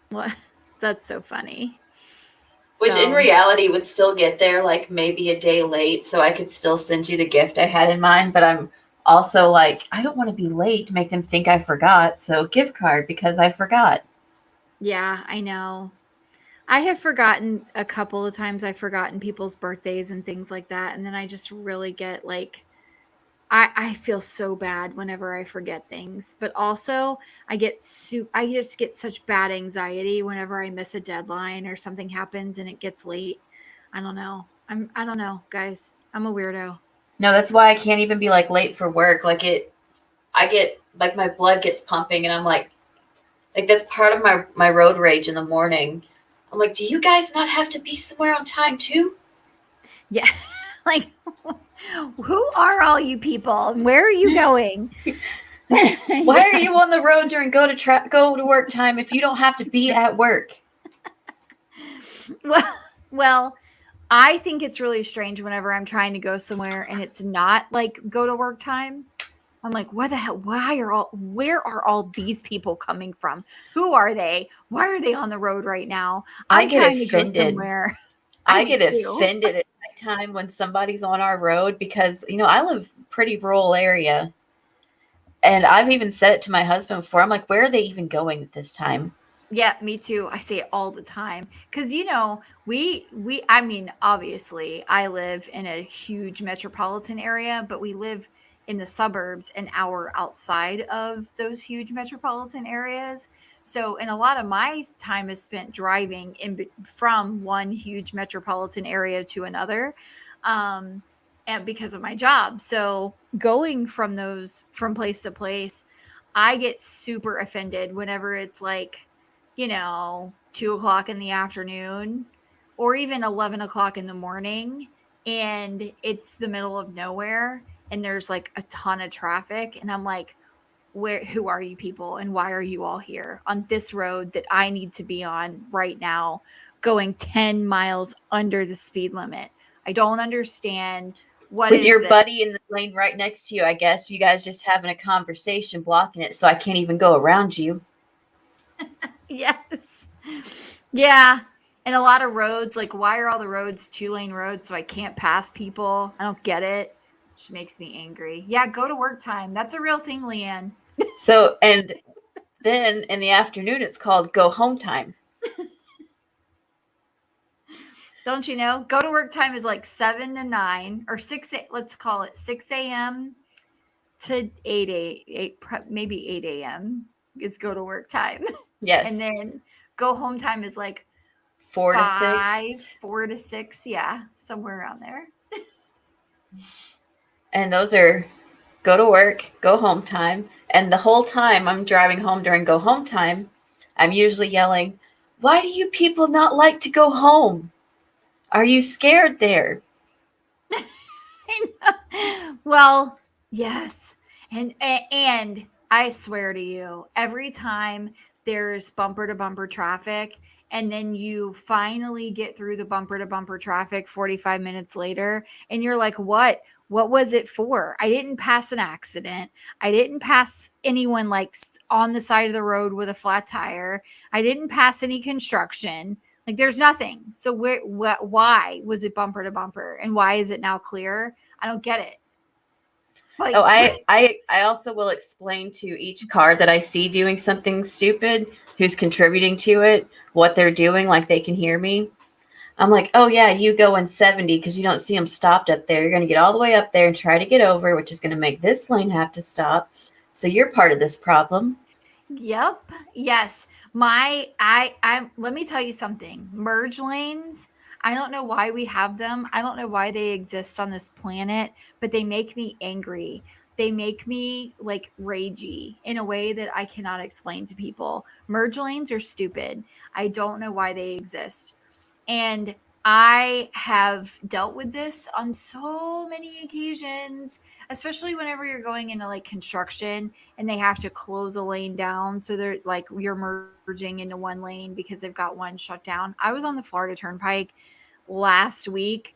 What? That's so funny. Which in So, reality would still get there like maybe a day late, so I could still send you the gift I had in mind. But I'm also like, I don't want to be late to make them think I forgot. So gift card because I forgot. yeah, I know. I have forgotten a couple of times. I've forgotten people's birthdays and things like that. And then I just really get like, I feel so bad whenever I forget things, but also I just get such bad anxiety whenever I miss a deadline or something happens and it gets late. I don't know. I don't know, guys. I'm a weirdo. No, that's why I can't even be like late for work. I get like my blood gets pumping, and I'm like that's part of my road rage in the morning. I'm like, do you guys not have to be somewhere on time too? Yeah. Like, who are all you people? And where are you going? Why are you on the road during go to work time if you don't have to be at work? Well, I think it's really strange whenever I'm trying to go somewhere and it's not like go to work time. I'm like, what the hell? Where are all these people coming from? Who are they? Why are they on the road right now? I I'm get trying to go offended. somewhere. I do get too. offended at nighttime when somebody's on our road because, I live pretty rural area. And I've even said it to my husband before. I'm like, where are they even going at this time? Yeah, me too. I say it all the time because I mean, obviously, I live in a huge metropolitan area, but we live in the suburbs an hour outside of those huge metropolitan areas. So, and a lot of my time is spent driving from one huge metropolitan area to another, um, and because of my job. So, going from place to place, I get super offended whenever it's like 2 o'clock in the afternoon or even 11 o'clock in the morning and it's the middle of nowhere and there's like a ton of traffic and I'm like, who are you people and why are you all here on this road that I need to be on right now going 10 miles under the speed limit? I don't understand. What With is your this? buddy in the lane right next to you, I guess. You guys just having a conversation blocking it so I can't even go around you. Yes. Yeah. And a lot of roads, like, why are all the roads 2-lane roads so I can't pass people? I don't get it. It just makes me angry. Yeah, go to work time. That's a real thing, Leanne. So, and then in the afternoon, it's called go home time. Don't you know? Go to work time is like 7 to 9 or 6, let's call it 6 a.m. to 8, maybe 8 a.m. is go to work time. Yes. And then go home time is like 4 to 6. 4 to 6. Yeah, somewhere around there. And those are go to work, go home time. And the whole time I'm driving home during go home time, I'm usually yelling, why do you people not like to go home? Are you scared there? Well, yes. And I swear to you, every time there's bumper to bumper traffic and then you finally get through the bumper to bumper traffic 45 minutes later and you're like, what was it for? I didn't pass an accident. I didn't pass anyone like on the side of the road with a flat tire. I didn't pass any construction. Like there's nothing. So why was it bumper to bumper and why is it now clear? I don't get it. Like, Oh, I also will explain to each car that I see doing something stupid, who's contributing to it, what they're doing, like they can hear me. I'm like, oh yeah, you go in 70 because you don't see them stopped up there. You're going to get all the way up there and try to get over, which is going to make this lane have to stop. So you're part of this problem. Yep. Yes. Let me tell you something. Merge lanes, I don't know why we have them. I don't know why they exist on this planet, but they make me angry. They make me like ragey in a way that I cannot explain to people. Merge lanes are stupid. I don't know why they exist. And I have dealt with this on so many occasions, especially whenever you're going into like construction and they have to close a lane down. So they're like, you're merging into one lane because they've got one shut down. I was on the Florida Turnpike last week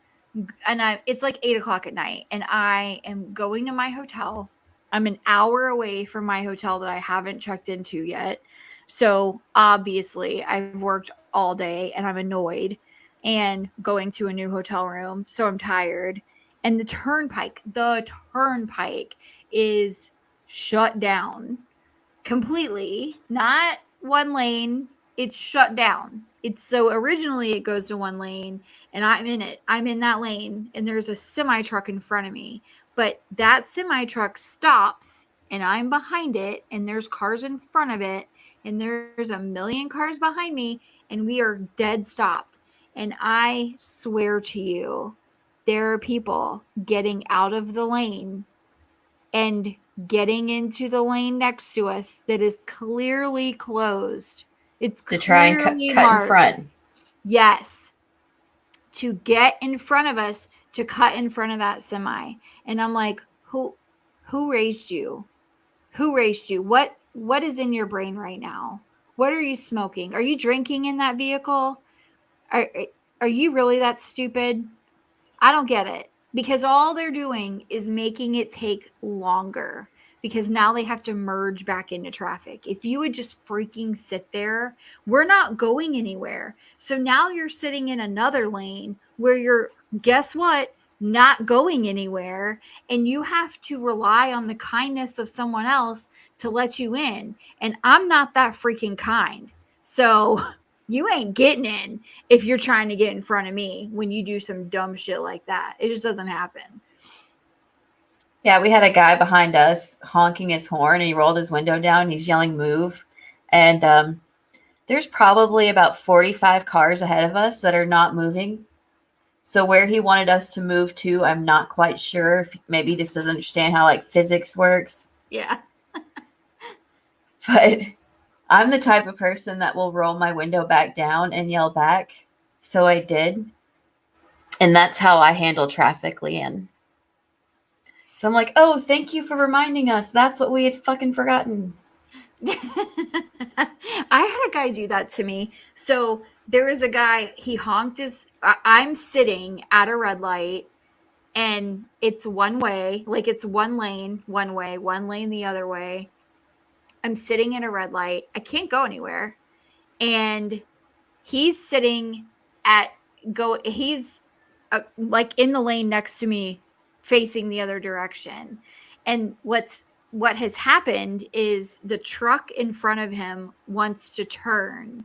and it's like 8 o'clock at night and I am going to my hotel. I'm an hour away from my hotel that I haven't checked into yet. So obviously I've worked all day and I'm annoyed and going to a new hotel room. So I'm tired. And the turnpike is shut down completely, not one lane. It's shut down. It's so originally it goes to one lane and I'm in it. I'm in that lane and there's a semi truck in front of me, but that semi truck stops and I'm behind it and there's cars in front of it and there's a million cars behind me and we are dead stopped. And I swear to you, there are people getting out of the lane and getting into the lane next to us that is clearly closed. It's To try and clearly cut in marked. front. Yes. To get in front of us, to cut in front of that semi. And I'm like, who raised you? Who raised you? What is in your brain right now? What are you smoking? Are you drinking in that vehicle? Are you really that stupid? I don't get it because all they're doing is making it take longer because now they have to merge back into traffic. If you would just freaking sit there, we're not going anywhere. So now you're sitting in another lane where you're, guess what? Not going anywhere. And you have to rely on the kindness of someone else to let you in. And I'm not that freaking kind. So you ain't getting in if you're trying to get in front of me when you do some dumb shit like that. It just doesn't happen. Yeah, we had a guy behind us honking his horn and he rolled his window down. He's yelling, move. And there's probably about 45 cars ahead of us that are not moving. So where he wanted us to move to, I'm not quite sure. If maybe he just doesn't understand how like physics works. Yeah. But I'm the type of person that will roll my window back down and yell back. So I did. And that's how I handle traffic, Leanne. So I'm like, oh, thank you for reminding us. That's what we had fucking forgotten. I had a guy do that to me. So there was a guy, he honked his, I'm sitting at a red light and it's one way, like it's one lane, one way, one lane the other way. I'm sitting at a red light. I can't go anywhere. And he's sitting he's like in the lane next to me facing the other direction. And what has happened is the truck in front of him wants to turn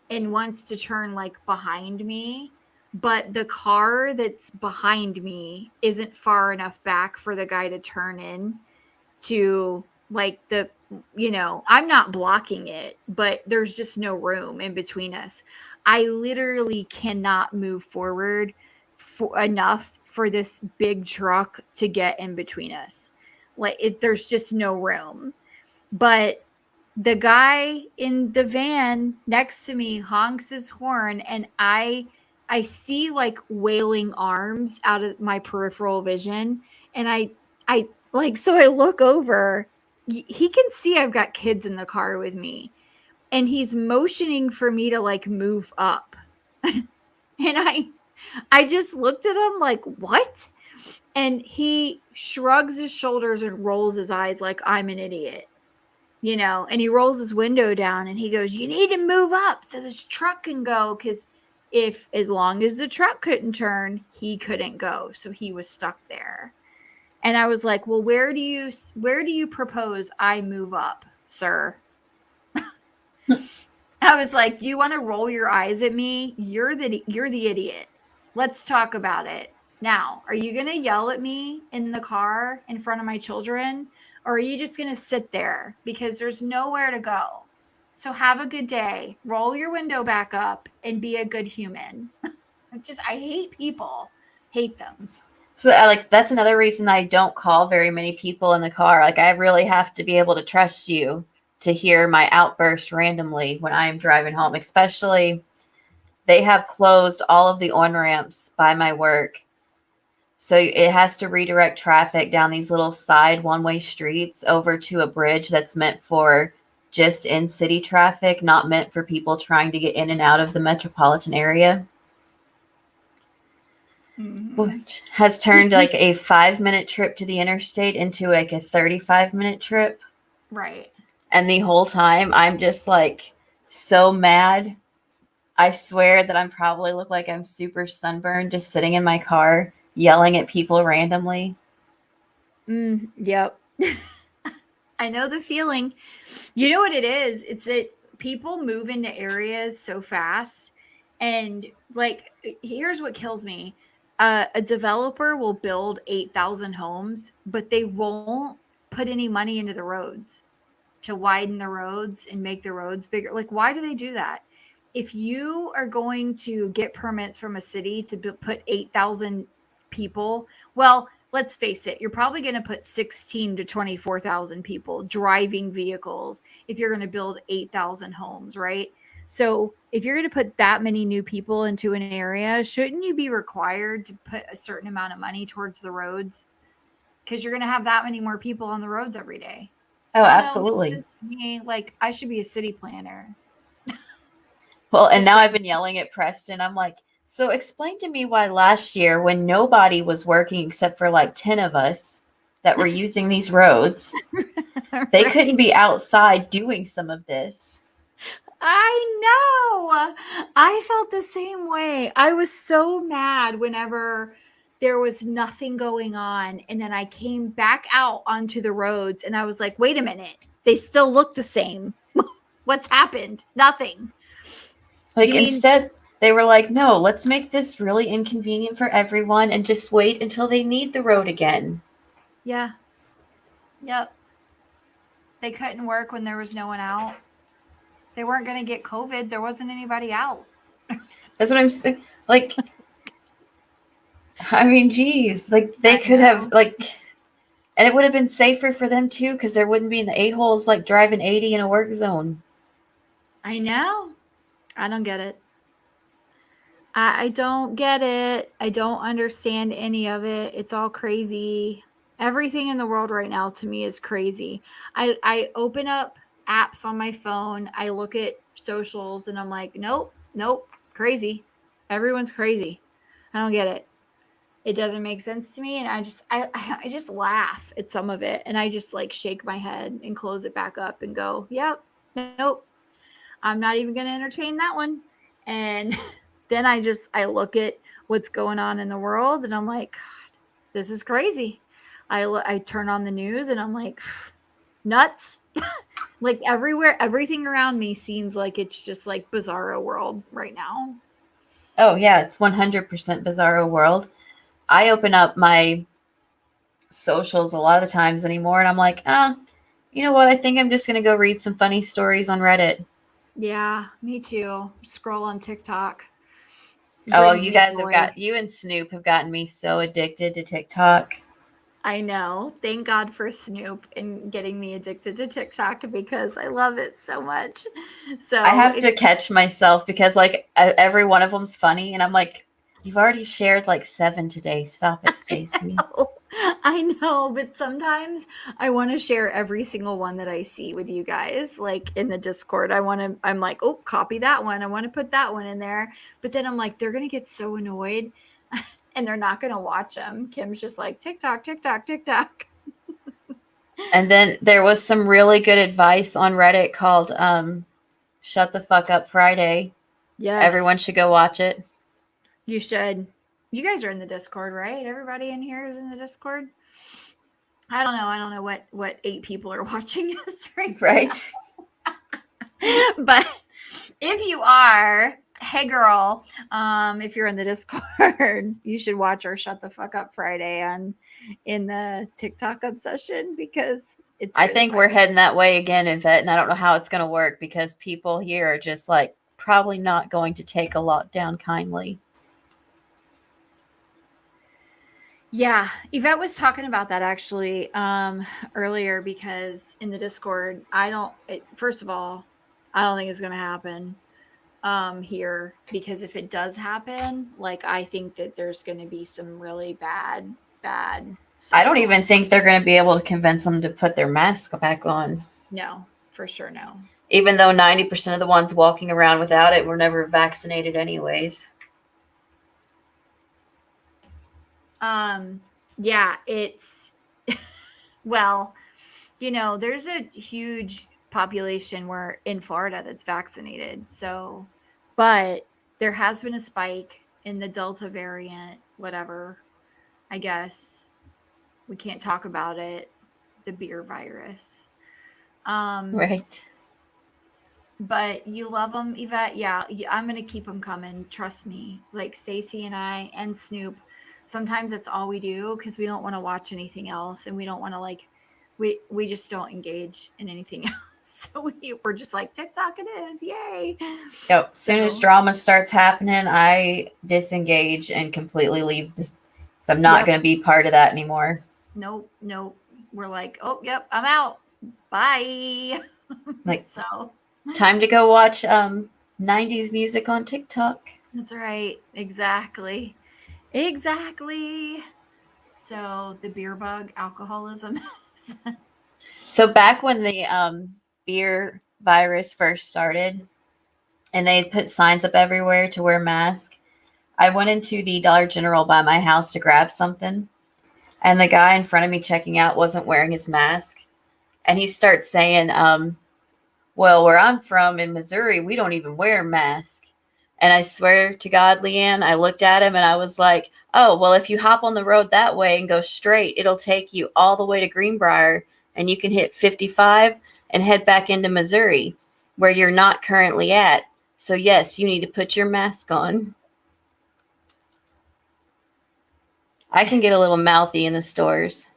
like behind me, but the car that's behind me isn't far enough back for the guy to turn in to like I'm not blocking it, but there's just no room in between us. I literally cannot move forward enough for this big truck to get in between us. There's just no room. But the guy in the van next to me honks his horn and I see like wailing arms out of my peripheral vision. And I so I look over, he can see I've got kids in the car with me and he's motioning for me to like move up. And I just looked at him like, what? And he shrugs his shoulders and rolls his eyes like I'm an idiot, and he rolls his window down and he goes, you need to move up so this truck can go. Cause as long as the truck couldn't turn, he couldn't go. So he was stuck there. And I was like, well, where do you propose I move up, sir? I was like, you want to roll your eyes at me? You're the idiot. Let's talk about it. Now, are you going to yell at me in the car in front of my children? Or are you just going to sit there because there's nowhere to go? So have a good day. Roll your window back up and be a good human. I hate people. Hate them. So that's another reason I don't call very many people in the car. Like I really have to be able to trust you to hear my outburst randomly when I am driving home, especially they have closed all of the on-ramps by my work. So it has to redirect traffic down these little side one-way streets over to a bridge that's meant for just in-city traffic, not meant for people trying to get in and out of the metropolitan area. Which has turned like a 5-minute trip to the interstate into like a 35-minute trip. Right. And the whole time I'm just like so mad. I swear that I'm probably look like I'm super sunburned just sitting in my car yelling at people randomly. Yep. I know the feeling. You know what it is? It's that people move into areas so fast. And like, here's what kills me. A developer will build 8,000 homes, but they won't put any money into the roads to widen the roads and make the roads bigger. Like, why do they do that? If you are going to get permits from a city to put 8,000 people, well, let's face it, you're probably going to put 16 to 24,000 people driving vehicles if you're going to build 8,000 homes, right? So if you're going to put that many new people into an area, shouldn't you be required to put a certain amount of money towards the roads? Because you're going to have that many more people on the roads every day. Oh, absolutely. It's me. Like, I should be a city planner. Well, and now I've been yelling at Preston. I'm like, so explain to me why last year, when nobody was working except for like 10 of us that were using these roads, they couldn't be outside doing some of this. I know. I felt the same way. I was so mad whenever there was nothing going on. And then I came back out onto the roads and I was like, wait a minute. They still look the same. What's happened? Nothing. Like, instead, they were like, no, let's make this really inconvenient for everyone and just wait until they need the road again. Yeah. Yep. They couldn't work when there was no one out. They weren't going to get COVID. There wasn't anybody out. That's what I'm saying. Like, I mean, geez, like they could have like, and it would have been safer for them too, because there wouldn't be an a-holes like driving 80 in a work zone. I know. I don't get it. I don't get it. I don't understand any of it. It's all crazy. Everything in the world right now to me is crazy. I open up apps on my phone. I look at socials and I'm like, nope, crazy. Everyone's crazy. I don't get it. It doesn't make sense to me. And I just laugh at some of it. And I just like shake my head and close it back up and go, yep, nope. I'm not even going to entertain that one. And then I look at what's going on in the world and I'm like, God, this is crazy. I turn on the news and I'm like, nuts. Like everywhere, everything around me seems like it's just like bizarro world right now. Oh yeah, it's 100% bizarro world. I open up my socials a lot of the times anymore and I'm like, you know what? I think I'm just going to go read some funny stories on Reddit. Yeah, me too. Scroll on TikTok. Oh, you guys you and Snoop have gotten me so addicted to TikTok. I know. Thank God for Snoop and getting me addicted to TikTok because I love it so much. So I have to catch myself because like every one of them's funny and I'm like, you've already shared like 7 today. Stop it, Stacey. I know, but sometimes I want to share every single one that I see with you guys, like in the Discord. I'm like, oh, copy that one. I want to put that one in there. But then I'm like, they're going to get so annoyed and they're not going to watch them. Kim's just like, TikTok, TikTok, TikTok. And then there was some really good advice on Reddit called Shut the Fuck Up Friday. Yes. Everyone should go watch it. You should. You guys are in the Discord, right? Everybody in here is in the Discord. I don't know what 8 people are watching us right now. But if you are, hey girl, if you're in the Discord, you should watch our Shut the Fuck Up Friday in the TikTok obsession because I think we're heading that way again, Yvette, and I don't know how it's going to work because people here are just like probably not going to take a lockdown kindly. Yeah, Yvette was talking about that actually earlier because in the Discord, first of all, I don't think it's going to happen. here, because if it does happen, like I think that there's going to be some really bad stuff. I don't even think they're going to be able to convince them to put their mask back on. No, for sure, no. Even though 90% of the ones walking around without it were never vaccinated anyways. Yeah, it's well, there's a huge population where in Florida that's vaccinated. So, but there has been a spike in the Delta variant, whatever. I guess we can't talk about it, the beer virus. Right. But you love them, Yvette. Yeah, I'm gonna keep them coming. Trust me. Like Stacy and I and Snoop. Sometimes that's all we do because we don't want to watch anything else, and we don't want to we just don't engage in anything else. So we're just like TikTok. It is, yay! Yep. As soon as drama starts happening, I disengage and completely leave this. I'm not going to be part of that anymore. Nope. We're like, oh, yep, I'm out. Bye. Like, so time to go watch 90s music on TikTok. That's right. Exactly. So the beer bug, alcoholism. So back when the beer virus first started and they put signs up everywhere to wear masks, I went into the Dollar General by my house to grab something, and the guy in front of me checking out wasn't wearing his mask. And he starts saying, well, where I'm from in Missouri, we don't even wear masks. And I swear to God, Leanne, I looked at him and I was like, oh, well, if you hop on the road that way and go straight, it'll take you all the way to Greenbrier and you can hit 55 and head back into Missouri where you're not currently at. So, yes, you need to put your mask on. I can get a little mouthy in the stores.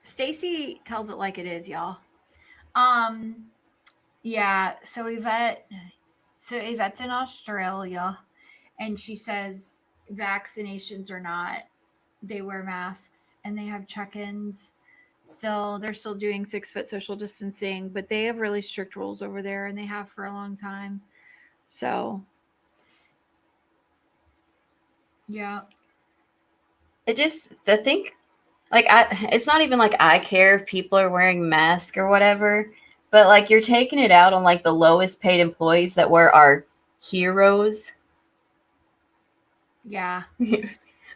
Stacy tells it like it is, y'all. Yeah, so Yvette's in Australia, and she says vaccinations or not, they wear masks and they have check-ins. So they're still doing 6 foot social distancing, but they have really strict rules over there, and they have for a long time. So yeah. It's not even like I care if people are wearing masks or whatever, but like you're taking it out on like the lowest paid employees that were our heroes. Yeah.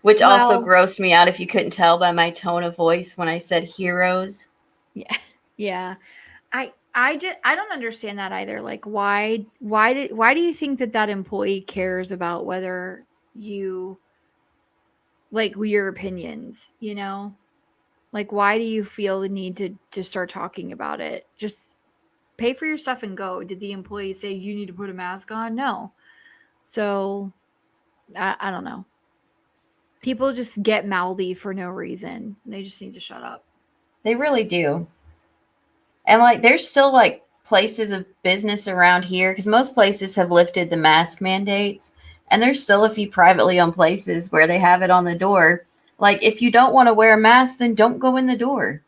Which also grossed me out if you couldn't tell by my tone of voice when I said heroes. Yeah. Yeah. I don't understand that either. Like why do you think that employee cares about whether you like your opinions, Like why do you feel the need to start talking about it? Just pay for your stuff and go. Did the employee say you need to put a mask on? No. So I don't know. People just get mouthy for no reason. They just need to shut up. They really do. And like there's still like places of business around here because most places have lifted the mask mandates, and there's still a few privately owned places where they have it on the door. Like if you don't want to wear a mask, then don't go in the door.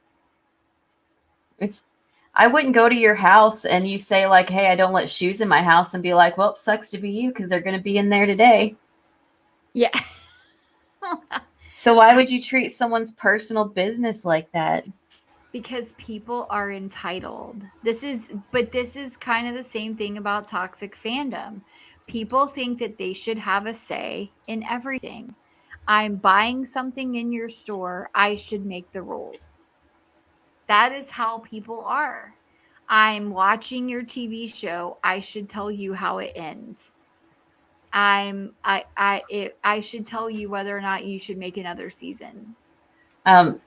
I wouldn't go to your house and you say like, hey, I don't let shoes in my house, and be like, well, it sucks to be you because they're going to be in there today. Yeah. So why would you treat someone's personal business like that? Because people are entitled. This is kind of the same thing about toxic fandom. People think that they should have a say in everything. I'm buying something in your store, I should make the rules. That is how people are. I'm watching your TV show, I should tell you how it ends. I should tell you whether or not you should make another season.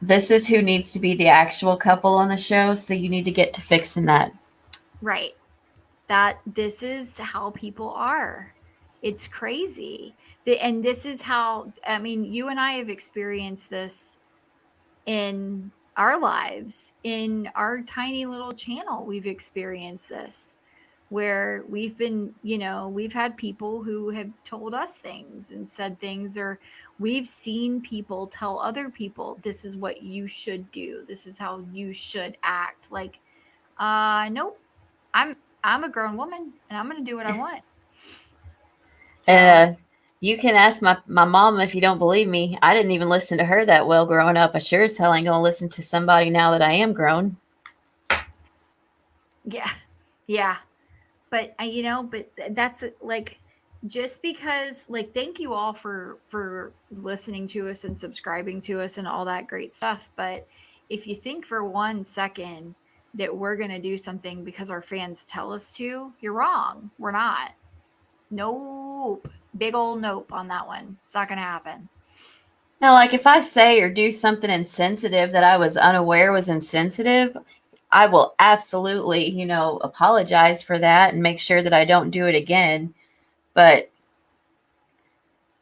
This is who needs to be the actual couple on the show, so you need to get to fixing that. Right. This is how people are. It's crazy. And this is how, I mean, you and I have experienced this in our lives, in our tiny little channel. We've experienced this where we've been, we've had people who have told us things and said things, or we've seen people tell other people, this is what you should do. This is how you should act. Like, nope. I'm I'm a grown woman and I'm going to do what I want. So, And you can ask my mom if you don't believe me. I didn't even listen to her that well growing up. I sure as hell ain't going to listen to somebody now that I am grown. yeah. Yeah. But but that's like, just because, like, thank you all for listening to us and subscribing to us and all that great stuff. But if you think for 1 second that we're going to do something because our fans tell us to, you're wrong. We're not. Nope. Big old nope on that one. It's not going to happen. Now, like if I say or do something insensitive that I was unaware was insensitive, I will absolutely, apologize for that and make sure that I don't do it again. But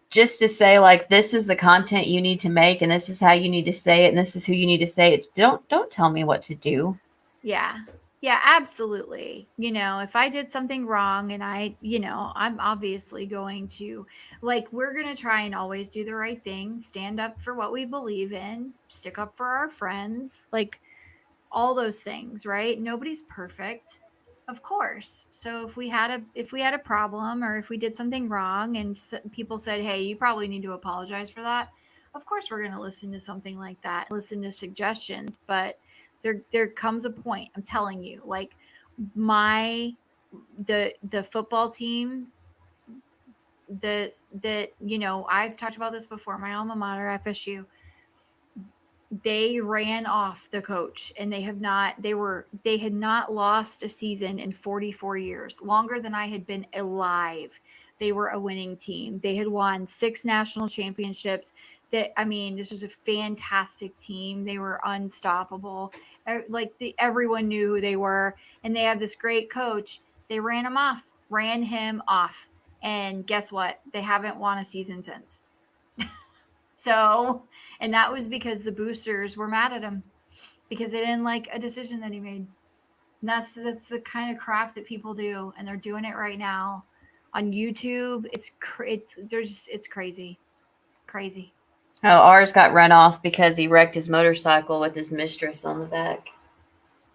just to say like this is the content you need to make and this is how you need to say it and this is who you need to say it. Don't tell me what to do. Yeah. Yeah, absolutely. If I did something wrong and I'm obviously going to, like, we're going to try and always do the right thing, stand up for what we believe in, stick up for our friends, like all those things, right? Nobody's perfect, of course. So if we had a problem, or if we did something wrong and people said, "Hey, you probably need to apologize for that." Of course we're going to listen to something like that, listen to suggestions, but there comes a point, I'm telling you, like the football team, I've talked about this before, my alma mater, FSU, they ran off the coach, and they had not lost a season in 44 years, longer than I had been alive. They were a winning team. They had won 6 national championships. This was a fantastic team. They were unstoppable. Everyone knew who they were, and they had this great coach. They ran him off. And guess what? They haven't won a season since. So, and that was because the boosters were mad at him because they didn't like a decision that he made. And that's the kind of crap that people do, and they're doing it right now on YouTube. It's crazy, crazy. Oh, ours got run off because he wrecked his motorcycle with his mistress on the back.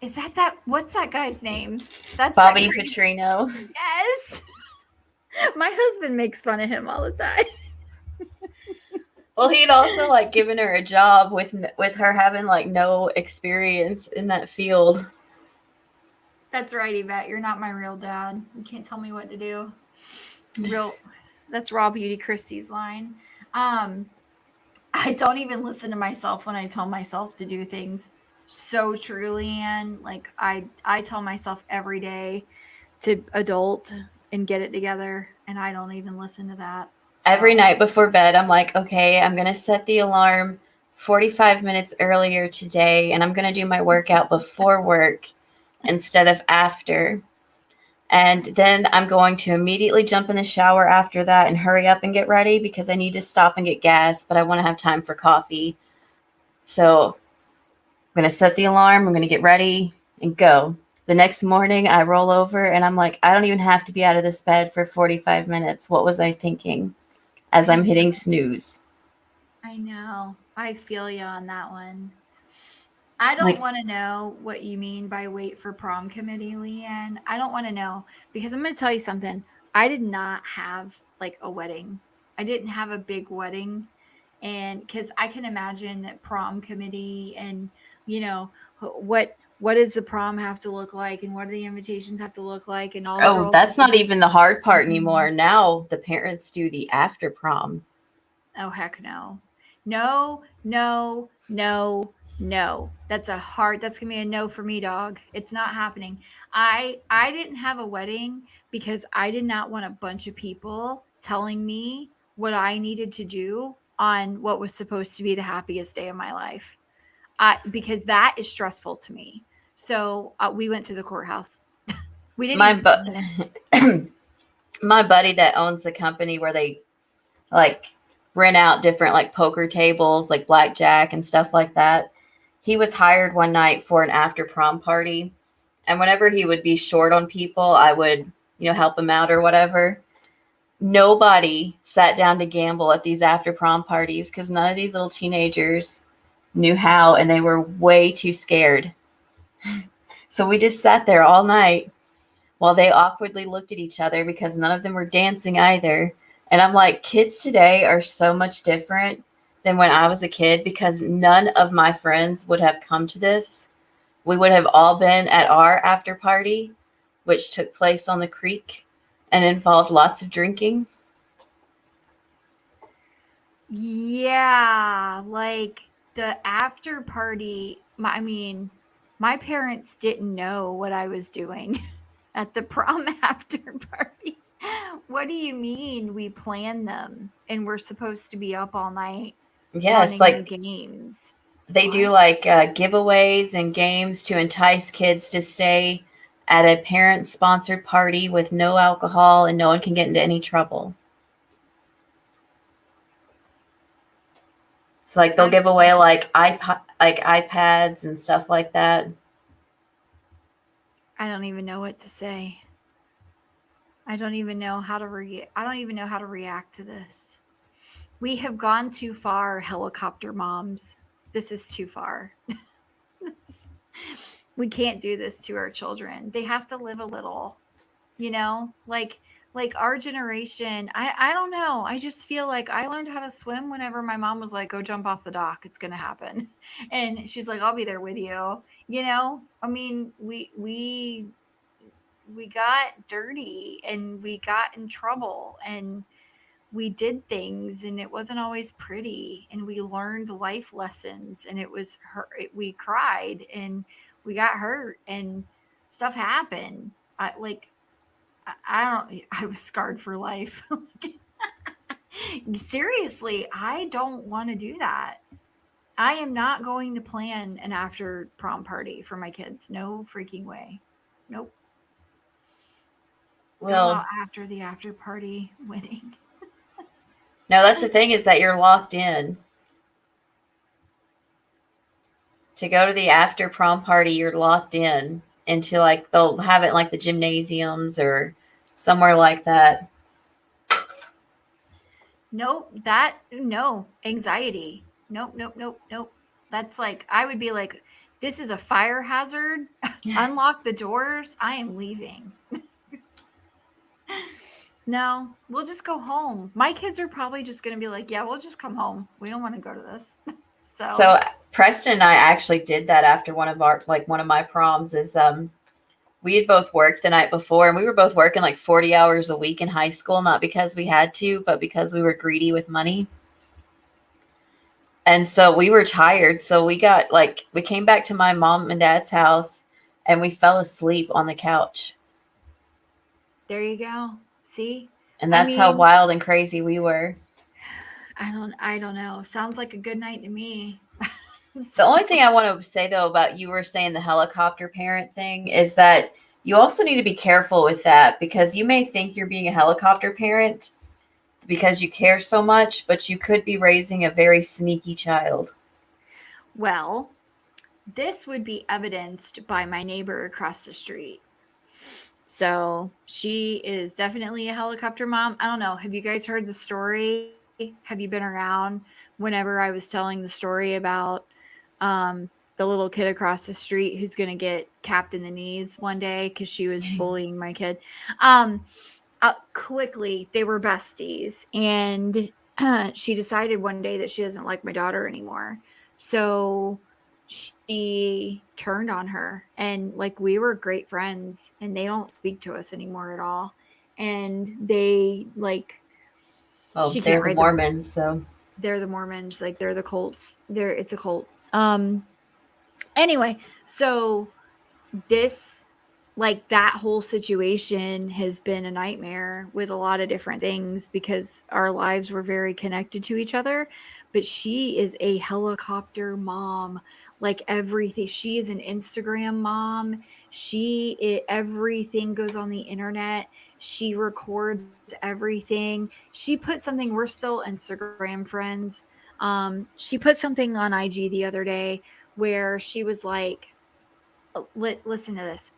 Is that what's that guy's name? That's Bobby Petrino. Yes. My husband makes fun of him all the time. Well, he'd also like given her a job with her having like no experience in that field. That's right, Yvette. You're not my real dad. You can't tell me what to do. That's Raw Beauty Christie's line. I don't even listen to myself when I tell myself to do things. So true, Leanne. Like I tell myself every day to adult and get it together, and I don't even listen to that. So. Every night before bed, I'm like, okay, I'm going to set the alarm 45 minutes earlier today, and I'm going to do my workout before work instead of after. And then I'm going to immediately jump in the shower after that and hurry up and get ready because I need to stop and get gas, but I want to have time for coffee. So I'm going to set the alarm. I'm going to get ready and go. The next morning I roll over and I'm like, I don't even have to be out of this bed for 45 minutes. What was I thinking as I'm hitting snooze? I know. I feel you on that one. I don't want to know what you mean by wait for prom committee, Leanne. I don't want to know, because I'm going to tell you something. I did not have like a wedding. I didn't have a big wedding. And because I can imagine that prom committee and, what does the prom have to look like and what do the invitations have to look like and all. Oh, that's not even the hard part anymore. Now the parents do the after prom. Oh, heck no. No. That's going to be a no for me, dog. It's not happening. I didn't have a wedding because I did not want a bunch of people telling me what I needed to do on what was supposed to be the happiest day of my life. Because that is stressful to me. So we went to the courthouse. We didn't. My buddy that owns the company where they like rent out different like poker tables, like blackjack and stuff like that. He was hired one night for an after prom party. And whenever he would be short on people, I would, help him out or whatever. Nobody sat down to gamble at these after prom parties because none of these little teenagers knew how, and they were way too scared. So we just sat there all night while they awkwardly looked at each other because none of them were dancing either. And I'm like, kids today are so much different than when I was a kid because none of my friends would have come to this. We would have all been at our after party, which took place on the creek and involved lots of drinking. Yeah, like the after party, my parents didn't know what I was doing at the prom after party. What do you mean we planned them and we're supposed to be up all night Yes, running the like games? they do What? like giveaways and games to entice kids to stay at a parent sponsored party with no alcohol and no one can get into any trouble. So like they'll I give away like iPads and stuff like that. I don't even know what to say. I don't even know how to I don't even know how to react to this. We have gone too far, helicopter moms. This is too far. We can't do this to our children. They have to live a little, you know? Like our generation, I don't know. I just feel like I learned how to swim whenever my mom was like, "Go jump off the dock. It's going to happen." And she's like, "I'll be there with you." You know? I mean, we got dirty and we got in trouble and we did things and it wasn't always pretty and we learned life lessons and it was we cried and we got hurt and stuff happened. I don't I was scarred for life. Seriously, I don't want to do that. I am not going to plan an after prom party for my kids. No freaking way. Nope. Go Well, out after the after party wedding. no, that's the thing is that you're locked in. To go to the after prom party, you're locked in into like they'll have it like the gymnasiums or somewhere like that. Nope, no, anxiety. Nope, nope, nope, nope. That's like, I would be like, this is a fire hazard. Unlock the doors. I am leaving. No, we'll just go home. My kids are probably just going to be like, yeah, we'll just come home. We don't want to go to this. So, So Preston and I actually did that after one of my proms is we had both worked the night before and we were both working like 40 hours a week in high school, not because we had to, but because we were greedy with money. And so we were tired. So we came back to my mom and dad's house and we fell asleep on the couch. there you go. See? And I that's how mean, wild and crazy we were. I don't know. Sounds like a good night to me. The So, only thing I want to say though about you were saying the helicopter parent thing is that you also need to be careful with that because you may think you're being a helicopter parent because you care so much, but you could be raising a very sneaky child. well, this would be evidenced by my neighbor across the street. So she is definitely a helicopter mom. I don't know. Have you guys heard the story? Have you been around whenever I was telling the story about the little kid across the street who's going to get capped in the knees one day because she was bullying my kid? Um, quickly, they were besties. And she decided one day that she doesn't like my daughter anymore. So she turned on her and like we were great friends and they don't speak to us anymore at all. And they like Well, she they're can't the ride the Mormons, so they're the Mormons, like they're the cults. It's a cult. Anyway, so this like that whole situation has been a nightmare with a lot of different things because our lives were very connected to each other, but she is a helicopter mom. Like everything, she is an Instagram mom. Everything goes on the internet. She records everything. She put something, we're still Instagram friends. She put something on IG the other day where she was like, listen to this.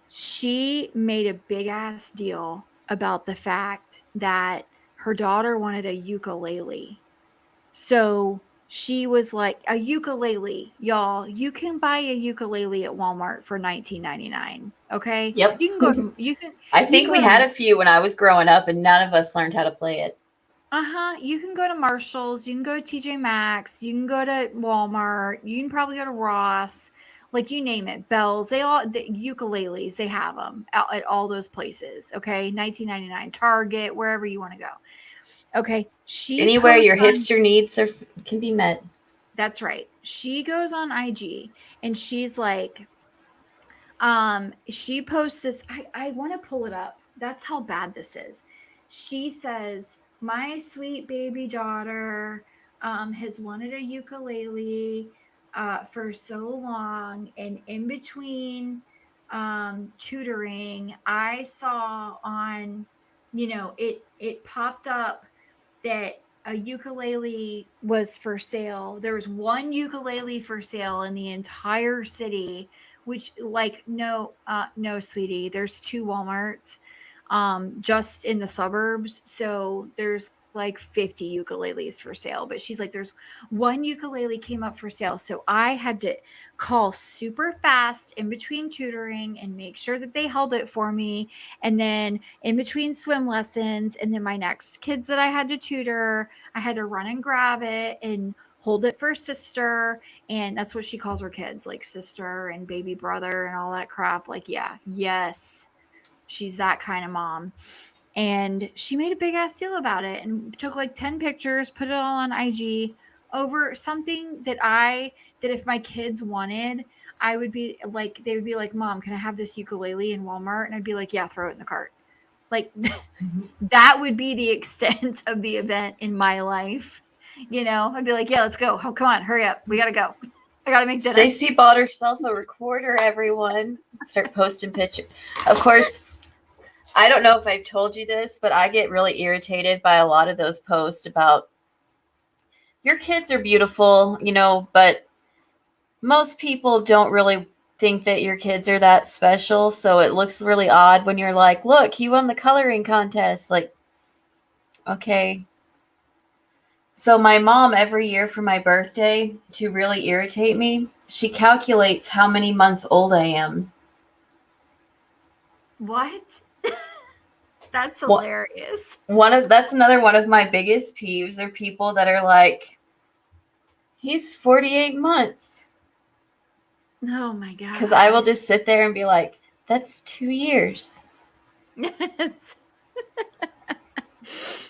She made a big ass deal about the fact that her daughter wanted a ukulele. So she was like, a ukulele, y'all. You can buy a ukulele at Walmart for $19.99. Okay, Yep. you can go to you can I you think can we go had to a few when I was growing up, and none of us learned how to play it. you can go to Marshalls, you can go to TJ Maxx, you can go to Walmart, you can probably go to Ross, like you name it, Bells. The ukuleles, they have them at all those places. Okay, 19.99, Target, wherever you want to go. Okay, she Anywhere posts your on. hipster needs can be met. That's right. She goes on IG and she's like, she posts this. I want to pull it up. That's how bad this is. She says, my sweet baby daughter has wanted a ukulele for so long, and in between tutoring, I saw on, it popped up that a ukulele was for sale. There was one ukulele for sale in the entire city, which, like, no, sweetie, there's two Walmarts just in the suburbs. So there's like 50 ukuleles for sale, but she's like, there's one ukulele came up for sale. So I had to call super fast in between tutoring and make sure that they held it for me. And then in between swim lessons, and then my next kids that I had to tutor, I had to run and grab it and hold it for sister. And that's what she calls her kids, like sister and baby brother and all that crap. Like, yeah, yes, she's that kind of mom. And she made a big ass deal about it and took like 10 pictures, put it all on IG over something that if my kids wanted, I would be like, they would be like, Mom, can I have this ukulele in Walmart? And I'd be like, yeah, throw it in the cart. Like, that would be the extent of the event in my life. I'd be like, yeah, let's go. Oh, come on, hurry up. We got to go. I got to make dinner. Stacy bought herself a recorder, everyone. Start posting pictures. Of course, I don't know if I've told you this, but I get really irritated by a lot of those posts about your kids are beautiful, but most people don't really think that your kids are that special. So it looks really odd when you're like, look, he won the coloring contest. Like, okay. So my mom, every year for my birthday, to really irritate me, she calculates how many months old I am. What? That's hilarious. That's another one of my biggest peeves are people that are like, he's 48 months. Oh my God. Because I will just sit there and be like, that's 2 years.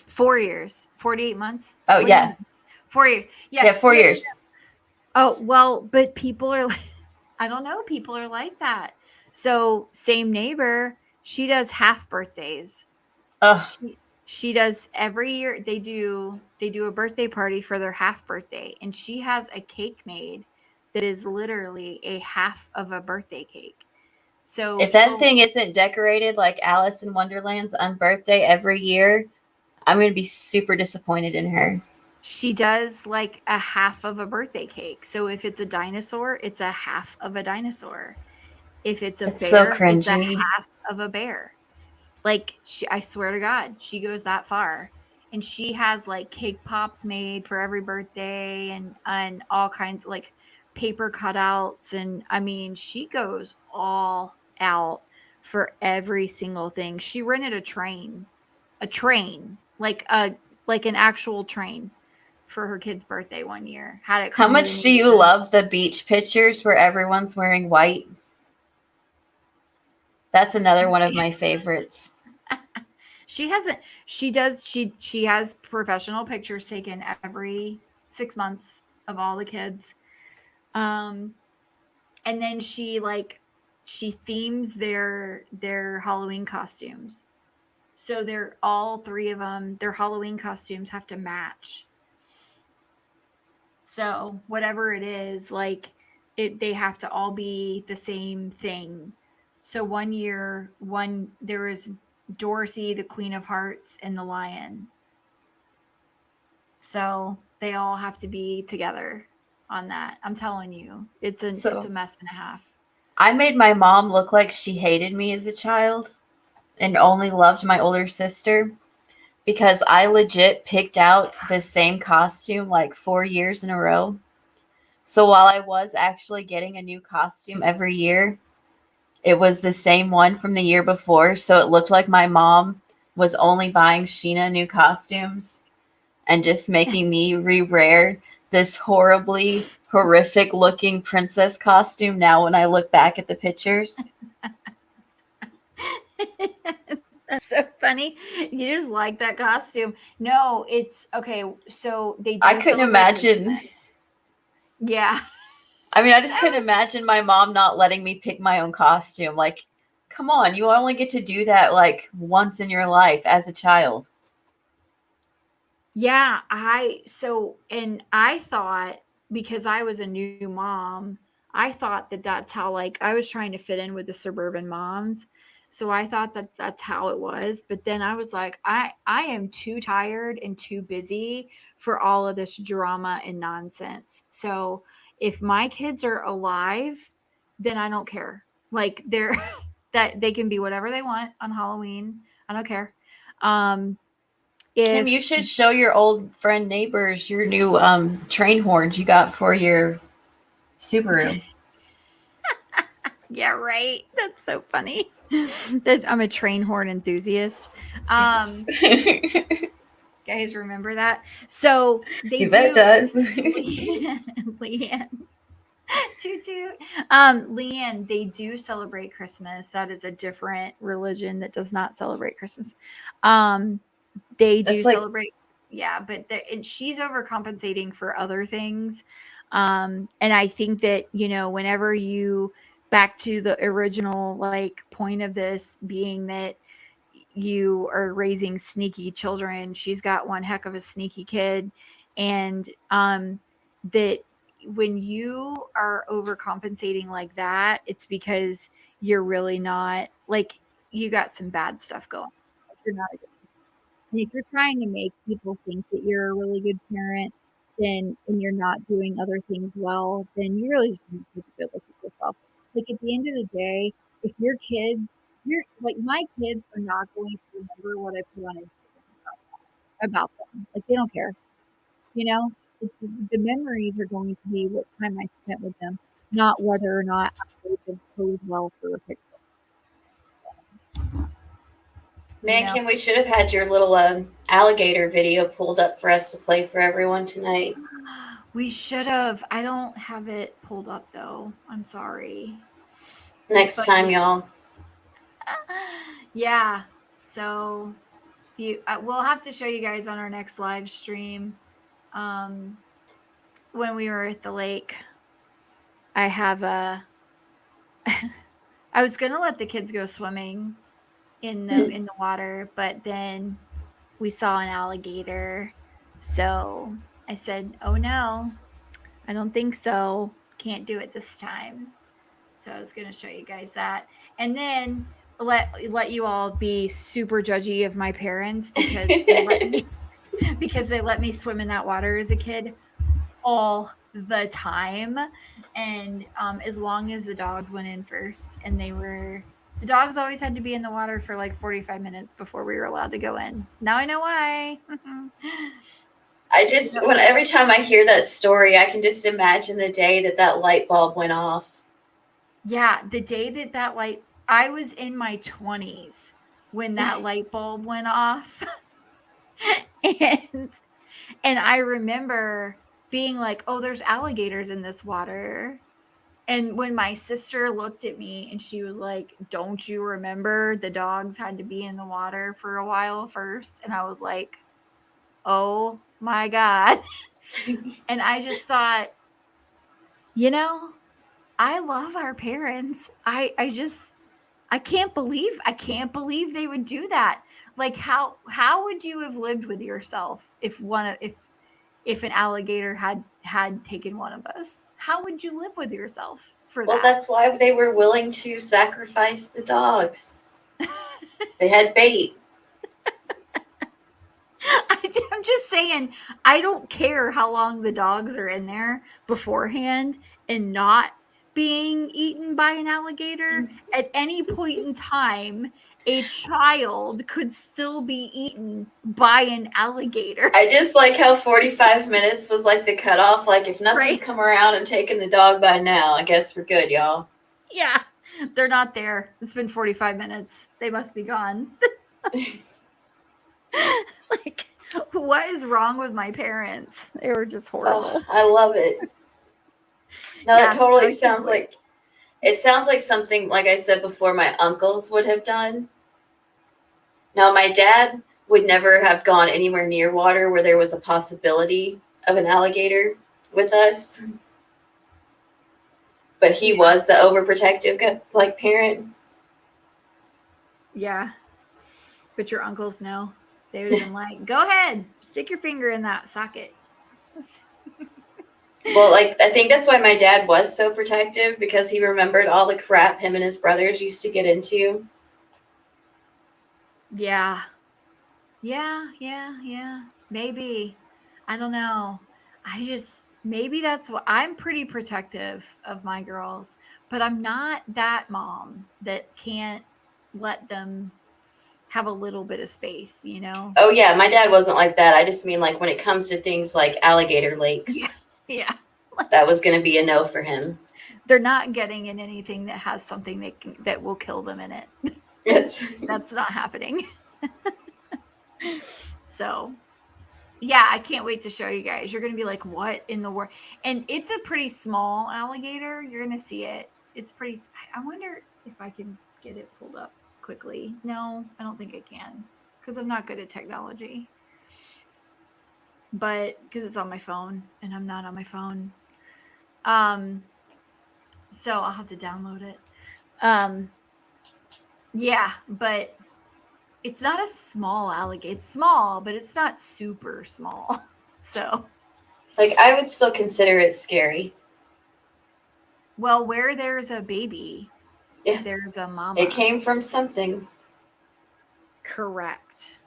4 years, 48 months. Oh, yeah. 4 years. Yeah, 4 years. Oh, well, but people are like, I don't know. People are like that. So same neighbor, she does half birthdays. She does every year. They do a birthday party for their half birthday, and she has a cake made that is literally a half of a birthday cake. So if that thing isn't decorated like Alice in Wonderland's on birthday every year, I'm going to be super disappointed in her. She does like a half of a birthday cake. So if it's a dinosaur, it's a half of a dinosaur. If it's a bear, so cringy. It's a half of a bear. Like, I swear to God, she goes that far. And she has like cake pops made for every birthday and all kinds of like paper cutouts. And I mean, she goes all out for every single thing. She rented a train, like an actual train for her kid's birthday one year. Had it. How much do you love the beach pictures where everyone's wearing white? That's another one of my favorites. She has professional pictures taken every 6 months of all the kids. And then she themes their Halloween costumes. So they're all three of them, their Halloween costumes have to match. So whatever it is, they have to all be the same thing. So one year, there was Dorothy, the Queen of Hearts, and the Lion. So they all have to be together on that. I'm telling you, it's a mess and a half. I made my mom look like she hated me as a child and only loved my older sister. because I legit picked out the same costume like 4 years in a row. So while I was actually getting a new costume every year, it was the same one from the year before. So it looked like my mom was only buying Sheena new costumes and just making me re-wear this horribly horrific looking princess costume now when I look back at the pictures. That's so funny. You just like that costume. No, it's okay. So they do I couldn't celebrate imagine. Christmas. Yeah. I mean, I just That couldn't was imagine my mom not letting me pick my own costume. Like, come on, you only get to do that like once in your life as a child. Yeah, and I thought, because I was a new mom, I thought that that's how, like, I was trying to fit in with the suburban moms. So I thought that that's how it was, but then I was like, I am too tired and too busy for all of this drama and nonsense. So if my kids are alive, then I don't care. Like, they're that they can be whatever they want on Halloween. I don't care. Um Kim, you if should show your old friend neighbors your new train horns you got for your Subaru. Yeah, right. That's so funny. That I'm a train horn enthusiast. Yes. Guys, remember that? So they Yvette do. does. Leanne, toot toot. Leanne, they do celebrate Christmas. That is a different religion that does not celebrate Christmas. Um, they do That's like, celebrate, yeah, but and she's overcompensating for other things. And I think that, whenever you back to the original like point of this being that you are raising sneaky children, she's got one heck of a sneaky kid. And that when you are overcompensating like that, it's because you're really not, like, you got some bad stuff going. You're not a good, and if you're trying to make people think that you're a really good parent, then and you're not doing other things well, then you really just need to take a good look at yourself. Like, at the end of the day, if your kids, you're like, my kids are not going to remember what I put on Instagram about them. Like, they don't care. You know, it's the memories are going to be what time I spent with them, not whether or not I made them pose well for a picture. You man, know, Kim, we should have had your little alligator video pulled up for us to play for everyone tonight. we should have. I don't have it pulled up though. I'm sorry. Next But time, y'all. yeah. So we'll have to show you guys on our next live stream. When we were at the lake, I have a. I was gonna let the kids go swimming in the water, but then we saw an alligator, so I said, "Oh no, I don't think so. Can't do it this time." So I was going to show you guys that, and then let you all be super judgy of my parents because they let me swim in that water as a kid all the time, and as long as the dogs went in first, and the dogs always had to be in the water for like 45 minutes before we were allowed to go in. Now I know why. When every time I hear that story, I can just imagine the day that light bulb went off. Yeah, the day that light, I was in my 20s when that light bulb went off. and and I remember being like, "Oh, there's alligators in this water." And when my sister looked at me and she was like, "Don't you remember the dogs had to be in the water for a while first?" And I was like, "Oh my God." And I just thought, I love our parents. I can't believe they would do that. Like, how would you have lived with yourself if an alligator had taken one of us? How would you live with yourself for Well, that? that's why they were willing to sacrifice the dogs. They had bait. I'm just saying, I don't care how long the dogs are in there beforehand and not being eaten by an alligator. At any point in time, a child could still be eaten by an alligator. I just like how 45 minutes was like the cutoff. Like, if nothing's Right. come around and taken the dog by now, I guess we're good, y'all. Yeah, they're not there. It's been 45 minutes. They must be gone. Like, what is wrong with my parents? They were just horrible. Oh, I love it. No, Yeah, that totally I can't sounds wait. like, it sounds like something, like I said before, my uncles would have done. Now, my dad would never have gone anywhere near water where there was a possibility of an alligator with us. But he Yeah. was the overprotective like parent. Yeah. But your uncles know. They would have been like, go ahead, stick your finger in that socket. Well, like, I think that's why my dad was so protective, because he remembered all the crap him and his brothers used to get into. Yeah. Yeah. Maybe. I don't know. Maybe that's what I'm pretty protective of my girls, but I'm not that mom that can't let them have a little bit of space, you know? Oh yeah, my dad wasn't like that. I just mean, like, when it comes to things like alligator lakes, Yeah. that was going to be a no for him. They're not getting in anything that has something that will kill them in it. That's not happening. So, yeah, I can't wait to show you guys. You're going to be like, what in the world? And it's a pretty small alligator. You're going to see it. It's pretty. I wonder if I can get it pulled up quickly. No, I don't think I can because I'm not good at technology. But because it's on my phone and I'm not on my phone. So I'll have to download it. Yeah, but it's not a small alligator. It's small, but it's not super small. So, like, I would still consider it scary. well, where there's a baby, Yeah. there's a mama. It came from something. Correct.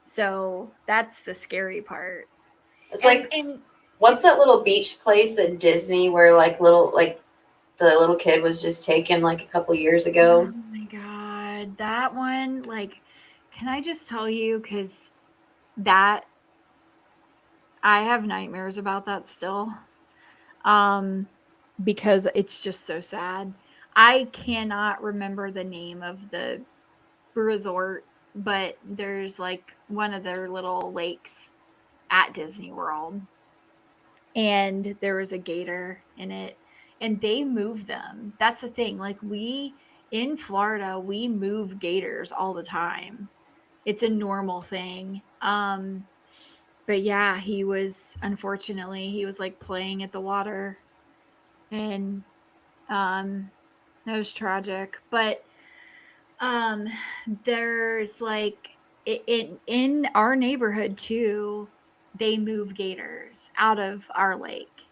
So that's the scary part. It's like, and what's that little beach place at Disney where like the little kid was just taken like a couple years ago? oh my god, that one, like, can I just tell you, because that I have nightmares about that still. Because it's just so sad. I cannot remember the name of the resort, but there's like one of their little lakes at Disney World, and there was a gator in it, and they move them. That's the thing. Like, we in Florida, we move gators all the time. It's a normal thing. But yeah, unfortunately, he was like playing at the water, and that was tragic. But there's like in our neighborhood too, they move gators out of our lake.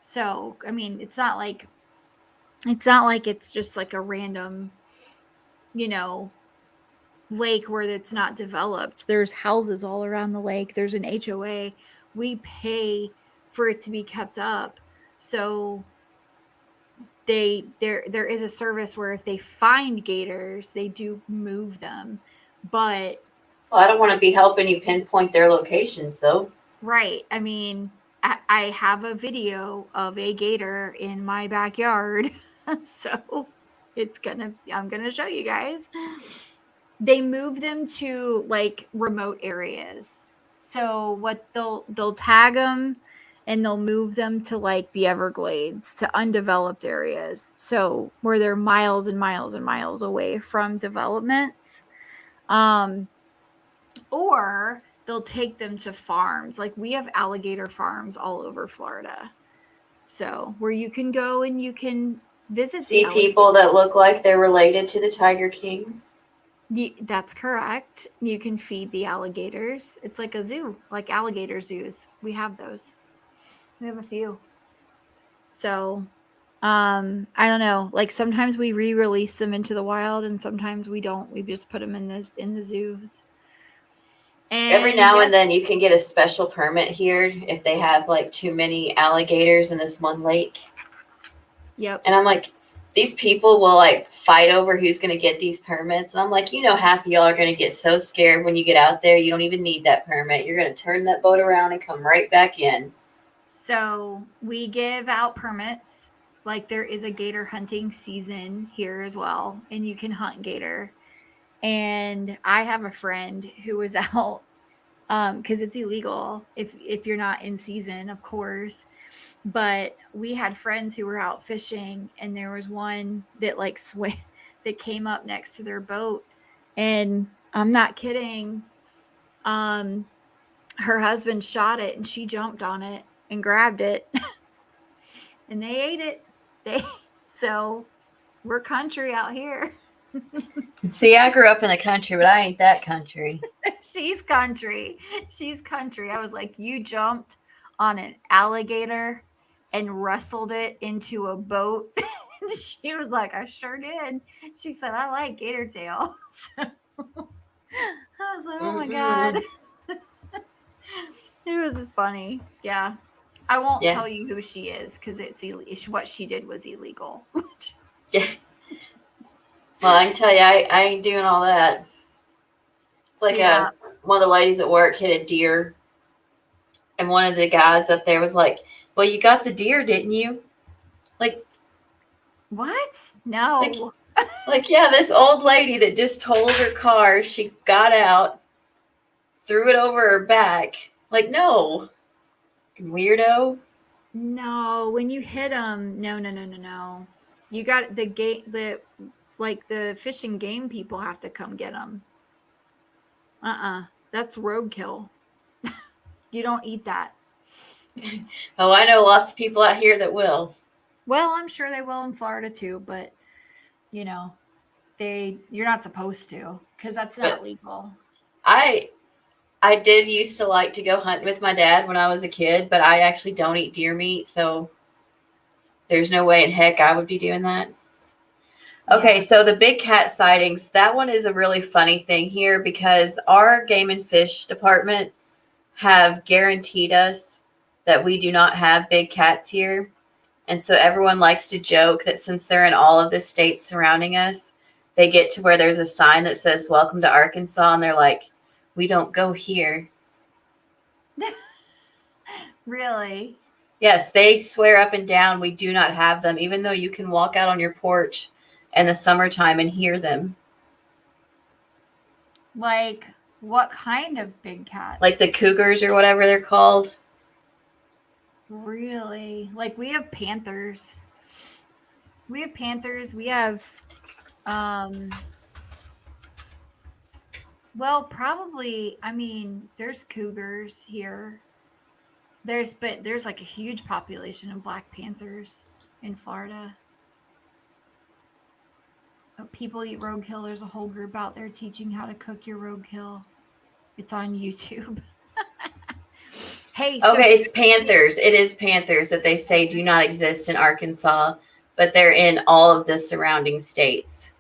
So I mean, it's not like it's just like a random, you know, lake where it's not developed. There's houses all around the lake. There's an HOA. We pay for it to be kept up. So there is a service where if they find gators, they do move them. But Well, I don't want to be helping you pinpoint their locations though. right, I mean, I have a video of a gator in my backyard. So I'm gonna show you guys. They move them to like remote areas. So what they'll tag them, and they'll move them to like the Everglades, to undeveloped areas. So where they're miles and miles and miles away from developments. Or they'll take them to farms. Like, we have alligator farms all over Florida. So where you can go and you can visit See people that look like they're related to the Tiger King. That's correct. You can feed the alligators. It's like a zoo, like alligator zoos. We have those. We have a few. So, I don't know. Like, sometimes we re-release them into the wild, and sometimes we don't. We just put them in the zoos. And every now and then you can get a special permit here if they have like too many alligators in this one lake. Yep. And I'm like, these people will like fight over who's going to get these permits. And I'm like, half of y'all are going to get so scared when you get out there. You don't even need that permit. You're going to turn that boat around and come right back in. So we give out permits. Like there is a gator hunting season here as well, and you can hunt gator. And I have a friend who was out because it's illegal if you're not in season, of course. But we had friends who were out fishing, and there was one that like that came up next to their boat, and I'm not kidding. Her husband shot it, and she jumped on it and grabbed it, and they ate it. So we're country out here. See, I grew up in the country, but I ain't that country. She's country. She's country. I was like, you jumped on an alligator and wrestled it into a boat. She was like, I sure did. She said, I like gator tail. So I was like, oh my God. It was funny. Yeah. I won't tell you who she is because what she did was illegal. Yeah. Well, I can tell you, I ain't doing all that. It's like one of the ladies at work hit a deer, and one of the guys up there was like, well, you got the deer, didn't you? Like, what? No. Like, yeah, this old lady that just totaled her car, she got out, threw it over her back. Like, no. Weirdo. No, when you hit them, no. You got the fish and game people have to come get them. That's roadkill. You don't eat that. Oh, I know lots of people out here that will. Well, I'm sure they will in Florida too, but you're not supposed to because that's not legal. I did used to like to go hunting with my dad when I was a kid, but I actually don't eat deer meat, so there's no way in heck I would be doing that. Okay, so the big cat sightings, that one is a really funny thing here because our game and fish department have guaranteed us that we do not have big cats here. And so everyone likes to joke that since they're in all of the states surrounding us, they get to where there's a sign that says, welcome to Arkansas. And they're like, we don't go here. Really? Yes, they swear up and down we do not have them, even though you can walk out on your porch in the summertime and hear them. Like what kind of big cats? Like the cougars or whatever they're called. Really? Like we have panthers. We have well, probably, there's cougars here. There's like a huge population of black panthers in Florida. People eat roadkill. There's a whole group out there teaching how to cook your roadkill. It's on YouTube. Hey, okay, it's panthers. It is panthers that they say do not exist in Arkansas, but they're in all of the surrounding states.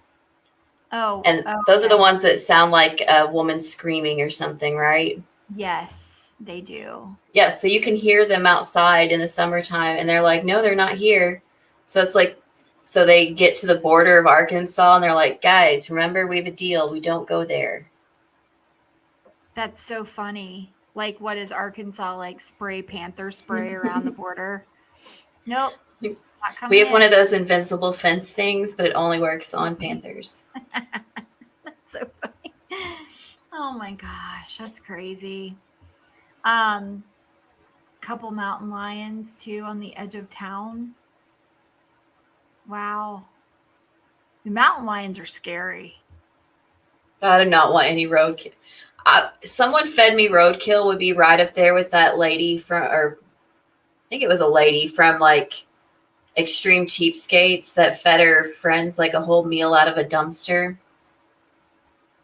And those are the ones that sound like a woman screaming or something, right? Yes, they do. Yeah, so you can hear them outside in the summertime, and they're like, no, they're not here. So it's like, so they get to the border of Arkansas, and they're like, guys, remember, we have a deal. We don't go there. That's so funny. Like, what is Arkansas like? Spray panther spray around the border? Nope. We have one of those invincible fence things, but it only works on panthers. That's so funny. Oh my gosh, that's crazy. Couple mountain lions too on the edge of town. Wow. The mountain lions are scary. I do not want any roadkill. Someone fed me roadkill would be right up there with that lady I think it was a lady from like Extreme Cheapskates that fed her friends like a whole meal out of a dumpster,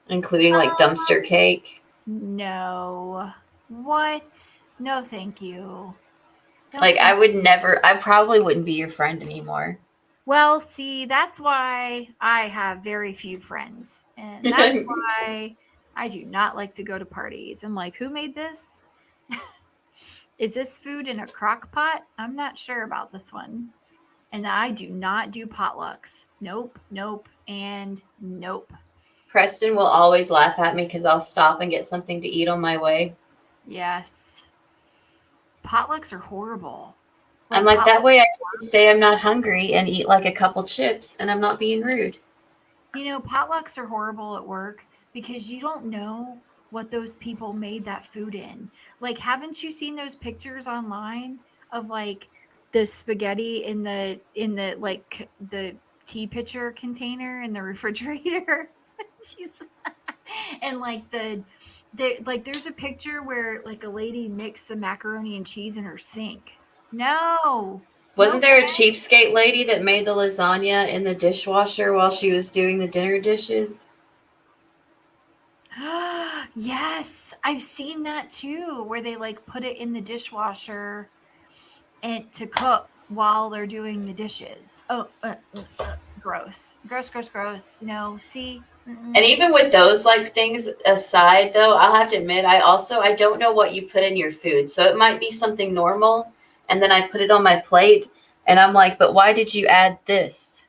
including like dumpster cake. No. What? No, thank you. I probably wouldn't be your friend anymore. Well, see, that's why I have very few friends. And that's why I do not like to go to parties. I'm like, who made this? Is this food in a crock pot? I'm not sure about this one. And I do not do potlucks. Nope, nope, and nope. Preston will always laugh at me because I'll stop and get something to eat on my way. Yes. Potlucks are horrible. I'm like, that potlucks- way I can say I'm not hungry and eat like a couple chips and I'm not being rude. You know, potlucks are horrible at work because you don't know what those people made that food in. Like, haven't you seen those pictures online of like the spaghetti in the like the tea pitcher container in the refrigerator? She's and like like there's a picture where like a lady mixed the macaroni and cheese in her sink. No. Wasn't No there a thanks. cheapskate lady that made the lasagna in the dishwasher while she was doing the dinner dishes? Yes, I've seen that too, where they like put it in the dishwasher and to cook while they're doing the dishes. Oh, gross, gross, gross, gross. No, see, And even with those like things aside though, I'll have to admit I don't know what you put in your food. So it might be something normal and then I put it on my plate and I'm like, "But why did you add this?"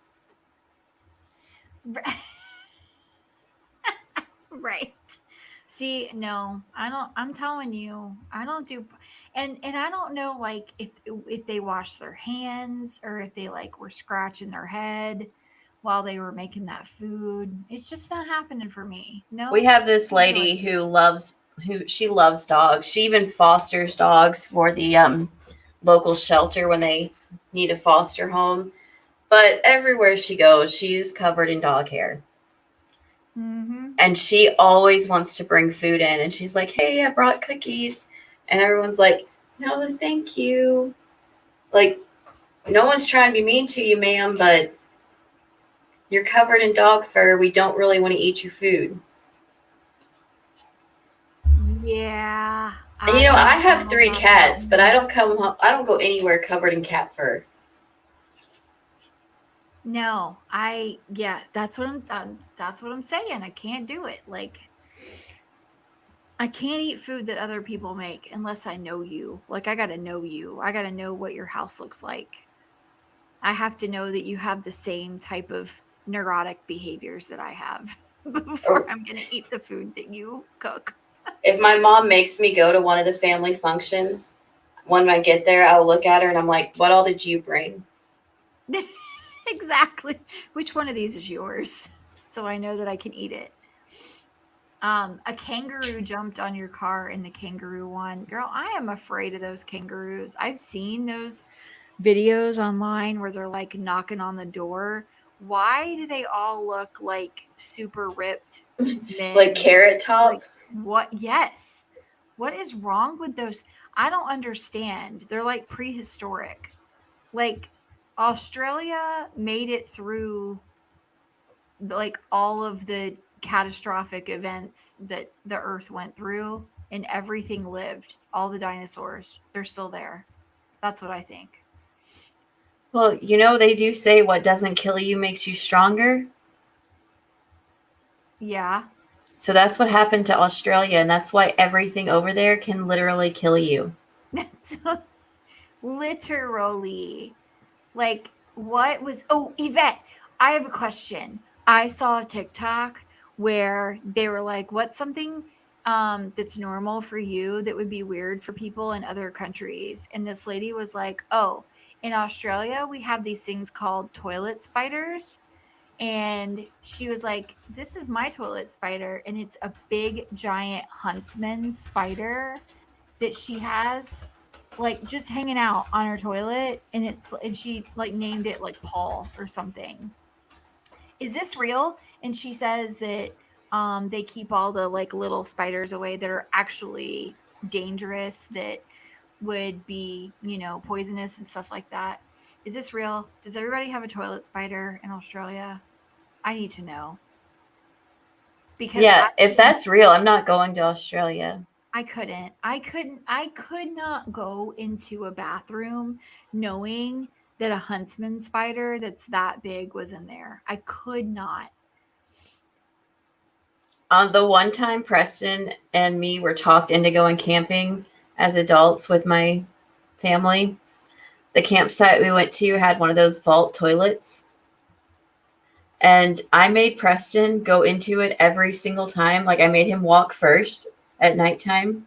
right. See, no, I don't. I'm telling you, I don't do, and I don't know like if they wash their hands or if they like were scratching their head while they were making that food. It's just not happening for me. No, We have this can't do it. lady who she loves dogs. She even fosters dogs for the local shelter when they need a foster home. But everywhere she goes, she's covered in dog hair. Mm-hmm. And she always wants to bring food in. And she's like, "Hey, I brought cookies." And everyone's like, "No, thank you." Like, no one's trying to be mean to you, ma'am, but you're covered in dog fur. We don't really want to eat your food. Yeah. And I don't have know 3 about cats, that but I one. don't come home, I don't go anywhere covered in cat fur. No, yes, that's what I'm saying. I can't do it. Like I can't eat food that other people make unless I know you. Like I got to know you. I got to know what your house looks like. I have to know that you have the same type of neurotic behaviors that I have before Or I'm going to eat the food that you cook. if my mom makes me go to one of the family functions, when I get there, I'll look at her and I'm like, "What all did you bring?" Exactly. Which one of these is yours? So I know that I can eat it. A kangaroo jumped on your car in the kangaroo one. Girl, I am afraid of those kangaroos. I've seen those videos online where they're like knocking on the door. Why do they all look like super ripped Like men? Carrot Top? Like what? Yes. What is wrong with those? I don't understand. They're like prehistoric. Like Australia made it through like all of the catastrophic events that the earth went through and everything lived. All the dinosaurs, they're still there. That's what I think. Well, they do say what doesn't kill you makes you stronger. Yeah. So that's what happened to Australia, and that's why everything over there can literally kill you. That's literally like what was oh Yvette, I have a question. I saw a TikTok where they were like, what's something that's normal for you that would be weird for people in other countries? And this lady was like, oh, in Australia we have these things called toilet spiders. And she was like, this is my toilet spider, and it's a big giant huntsman spider that she has like just hanging out on her toilet, and she like named it like Paul or something. Is this real? And she says that they keep all the like little spiders away that are actually dangerous, that would be, poisonous and stuff like that. Is this real? Does everybody have a toilet spider in Australia? I need to know because Yeah, if that's real, I'm not going to Australia. I couldn't. I could not go into a bathroom knowing that a huntsman spider that's that big was in there. I could not. On the one time Preston and me were talked into going camping as adults with my family, the campsite we went to had one of those vault toilets. And I made Preston go into it every single time. Like I made him walk first at nighttime,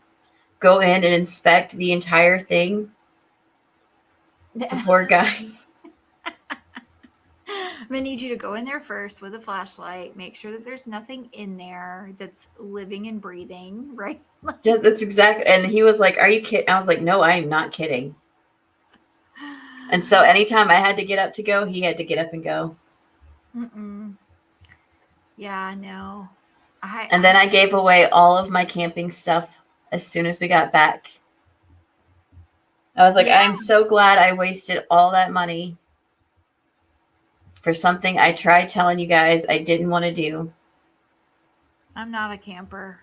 go in and inspect the entire thing. The poor guy. I'm gonna need you to go in there first with a flashlight, make sure that there's nothing in there that's living and breathing, right? Yeah, that's exactly. And he was like, "Are you kidding?" I was like, "No, I am not kidding." And so anytime I had to get up to go, he had to get up and go. Yeah, no. And then I gave away all of my camping stuff as soon as we got back. I was like, Yeah. I'm so glad I wasted all that money for something I tried telling you guys I didn't want to do. I'm not a camper.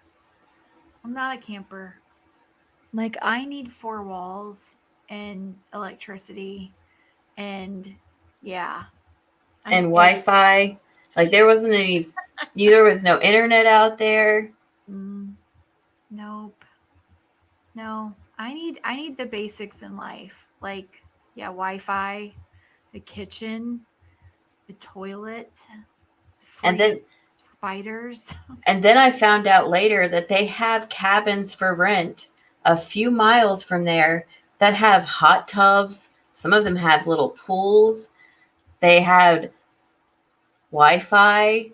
Like, I need 4 walls and electricity and yeah. And Wi-Fi. Like there wasn't any, there was no internet out there. Nope. No, I need the basics in life. Like, yeah, Wi-Fi, the kitchen, the toilet, And then spiders. And then I found out later that they have cabins for rent a few miles from there that have hot tubs. Some of them have little pools. They had Wi-Fi.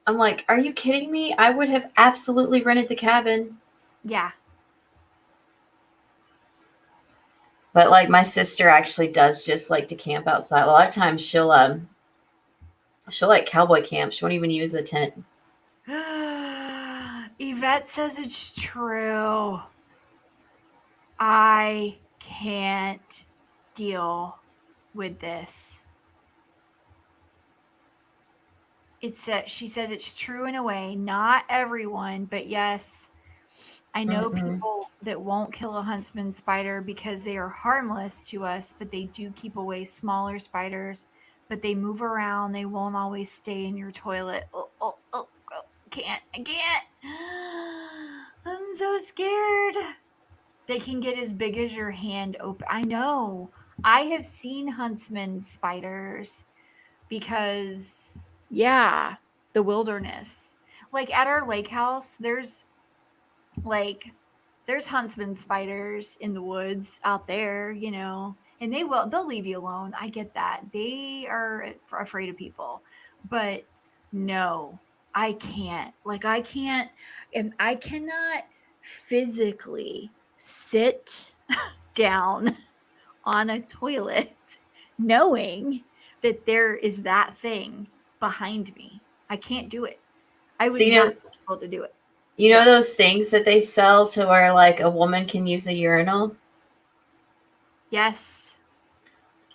I'm like, are you kidding me? I would have absolutely rented the cabin. Yeah. But like my sister actually does just like to camp outside. A lot of times she'll like cowboy camp. She won't even use the tent. Yvette says it's true. I can't deal with this. She says it's true in a way. Not everyone, but yes, I know people that won't kill a huntsman spider because they are harmless to us, but they do keep away smaller spiders. But they move around. They won't always stay in your toilet. I can't. I'm so scared. They can get as big as your hand open. I know. I have seen huntsman spiders because, yeah, the wilderness. Like at our lake house, there's huntsman spiders in the woods out there, and they'll leave you alone. I get that. They are afraid of people. But no, I can't. And I cannot physically sit down on a toilet knowing that there is that thing behind me. I can't do it. I would not be able to do it. You know those things that they sell to where like a woman can use a urinal? Yes.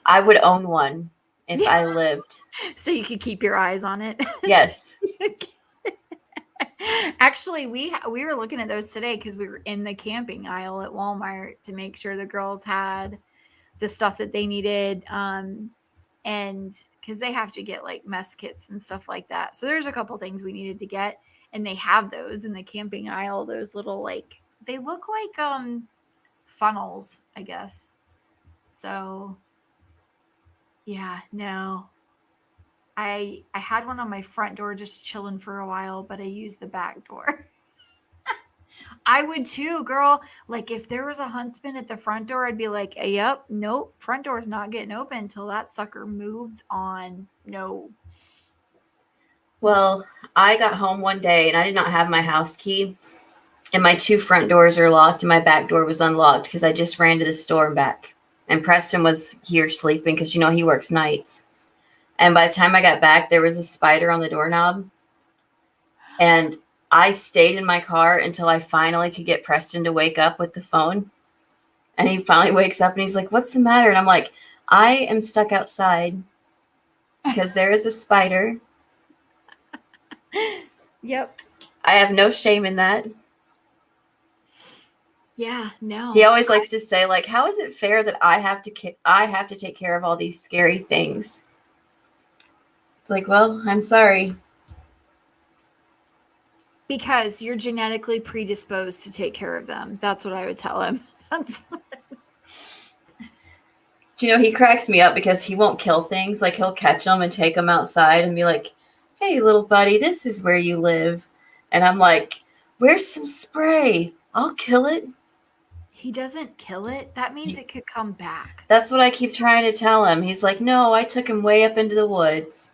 I would own one if I lived. So you could keep your eyes on it. Yes. Actually, we were looking at those today because we were in the camping aisle at Walmart to make sure the girls had the stuff that they needed. And because they have to get like mess kits and stuff like that. So there's a couple things we needed to get. And they have those in the camping aisle, those little they look like funnels, I guess. So yeah, no. I had one on my front door just chilling for a while, but I used the back door. I would too, girl. Like if there was a huntsman at the front door, I'd be like, yep, nope, front door's not getting open until that sucker moves on. No. Well, I got home one day and I did not have my house key. And my 2 front doors are locked and my back door was unlocked because I just ran to the store and back. And Preston was here sleeping because, he works nights. And by the time I got back, there was a spider on the doorknob. And I stayed in my car until I finally could get Preston to wake up with the phone. And he finally wakes up and he's like, what's the matter? And I'm like, I am stuck outside because there is a spider. Yep. I have no shame in that. Yeah, no. He always likes to say, like, how is it fair that I have to take care of all these scary things? It's like, well, I'm sorry. Because you're genetically predisposed to take care of them. That's what I would tell him. He cracks me up because he won't kill things. Like, he'll catch them and take them outside and be like, hey, little buddy, this is where you live. And I'm like, where's some spray? I'll kill it. He doesn't kill it. That means it could come back. That's what I keep trying to tell him. He's like, no, I took him way up into the woods.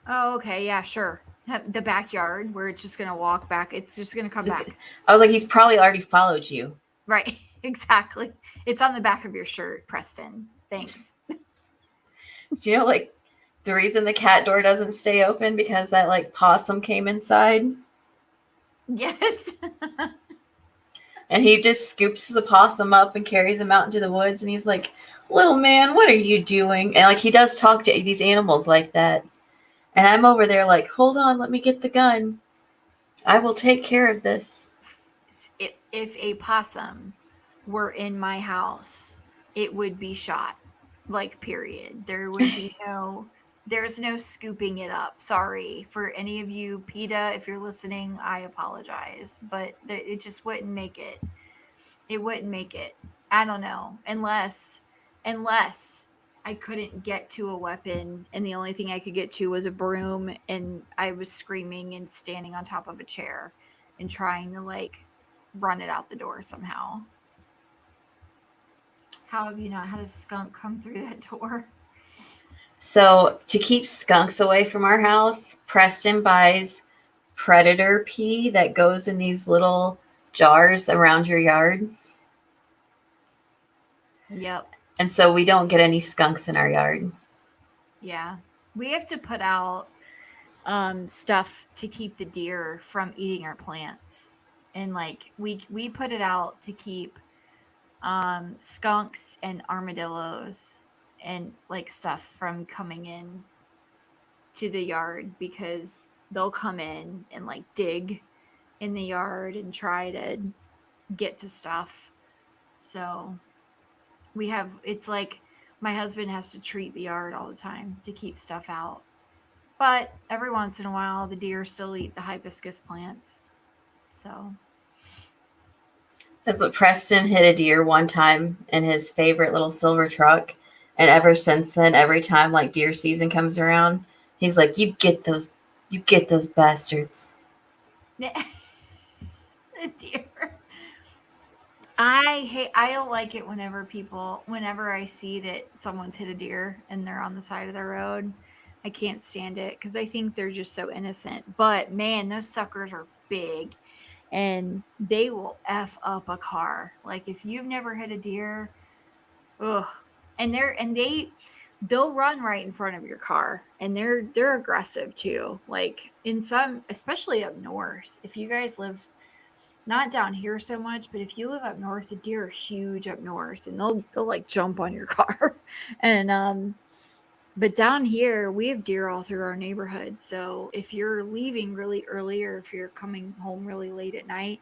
Oh, okay. Yeah, sure. The backyard where it's just going to walk back. It's just going to come back. I was like, he's probably already followed you. Right. Exactly. It's on the back of your shirt, Preston. Thanks. Do you know, like, the reason the cat door doesn't stay open because that, like, possum came inside? Yes. And he just scoops the possum up and carries him out into the woods. And he's like, little man, what are you doing? And, like, he does talk to these animals like that. And I'm over there like, hold on, let me get the gun. I will take care of this. If a possum were in my house, it would be shot. Like, period. There would be there's no scooping it up. Sorry for any of you, PETA, if you're listening, I apologize. But it just wouldn't make it. It wouldn't make it. I don't know. Unless I couldn't get to a weapon and the only thing I could get to was a broom and I was screaming and standing on top of a chair and trying to, like, run it out the door somehow. How have you not had a skunk come through that door? So to keep skunks away from our house, Preston buys predator pee that goes in these little jars around your yard. Yep. And so we don't get any skunks in our yard. Yeah. We have to put out stuff to keep the deer from eating our plants. And, like, we put it out to keep skunks and armadillos and, like, stuff from coming in to the yard because they'll come in and, like, dig in the yard and try to get to stuff. So it's like my husband has to treat the yard all the time to keep stuff out. But every once in a while, the deer still eat the hibiscus plants. So that's what Preston hit a deer one time in his favorite little silver truck. And ever since then, every time, like, deer season comes around, he's like, you get those bastards. the deer. I don't like it whenever I see that someone's hit a deer and they're on the side of the road. I can't stand it because I think they're just so innocent. But man, those suckers are big and they will F up a car. Like, if you've never hit a deer, ugh. And they'll run right in front of your car and they're aggressive too. Like, in some, especially up north, if you guys live not down here so much, but if you live up north, the deer are huge up north and they'll like jump on your car. And but down here we have deer all through our neighborhood. So if you're leaving really early or if you're coming home really late at night,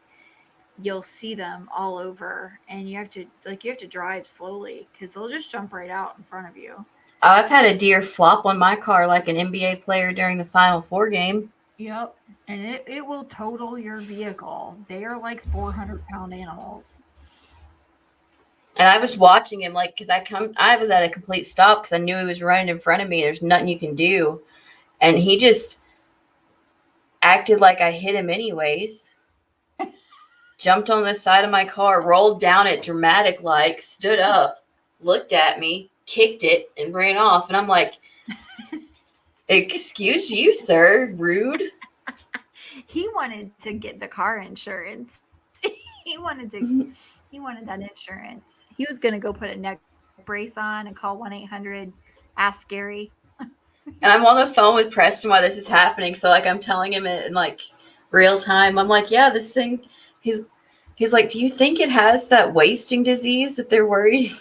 you'll see them all over and you have to drive slowly because they'll just jump right out in front of you. I've had a deer flop on my car like an NBA player during the Final Four game. Yep. And it will total your vehicle. They are like 400-pound animals. And I was watching him, like, because I was at a complete stop because I knew he was running in front of me. There's nothing you can do. And he just acted like I hit him anyways. Jumped on the side of my car, rolled down it dramatic like, stood up, looked at me, kicked it, and ran off. And I'm like, excuse you, sir, rude. He wanted to get the car insurance. he wanted that insurance. He was going to go put a neck brace on and call 1-800-ASK Gary. And I'm on the phone with Preston while this is happening. So, like, I'm telling him it in, like, real time. I'm like, yeah, this thing, he's like, do you think it has that wasting disease that they're worried?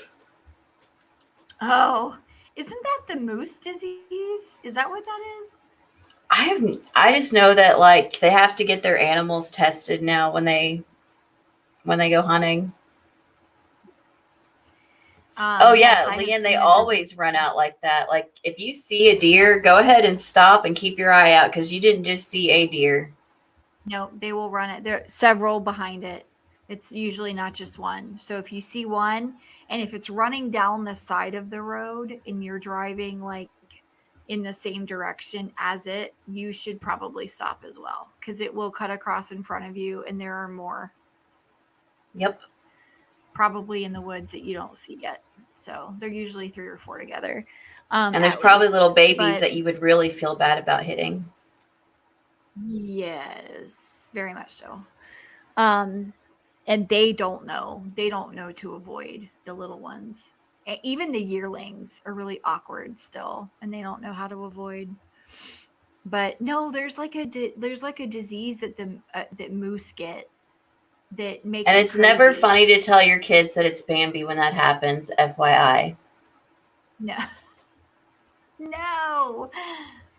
Oh, isn't that the moose disease? Is that what that is? I just know that, like, they have to get their animals tested now when they go hunting. Oh yeah, yes, Leanne, they always run out like that. Like, if you see a deer, go ahead and stop and keep your eye out because you didn't just see a deer. No, they will run it. There are several behind it. It's usually not just one. So if you see one, and if it's running down the side of the road and you're driving like in the same direction as it, you should probably stop as well, because it will cut across in front of you, and there are more Yep. probably in the woods that you don't see yet. So they're usually 3 or 4 together. And there's At probably least. little babies But that you would really feel bad about hitting. yes, very much so. And they don't know. They don't know to avoid the little ones. Even the yearlings are really awkward still, and they don't know how to avoid. But no, there's like a disease that that moose get that make And them it's never crazy. funny to tell your kids that it's Bambi when that happens, FYI. No. No.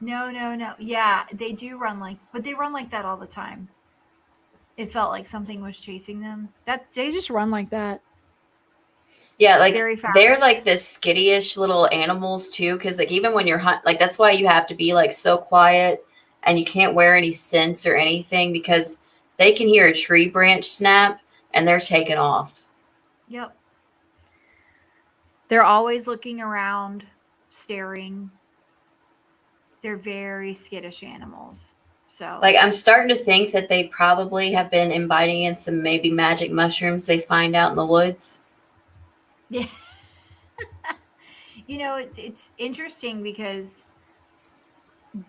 No. Yeah, they do run but they run like that all the time. It felt like something was chasing them. They just run like that. Yeah, like Very fast. they're like this skittish little animals too, because like even when you're like that's why you have to be like so quiet and you can't wear any scents or anything, because they can hear a tree branch snap and they're taking off. Yep. They're always looking around, staring. They're very skittish animals. So Like I'm starting to think that they probably have been imbibing in some maybe magic mushrooms they find out in the woods. yeah. It's interesting because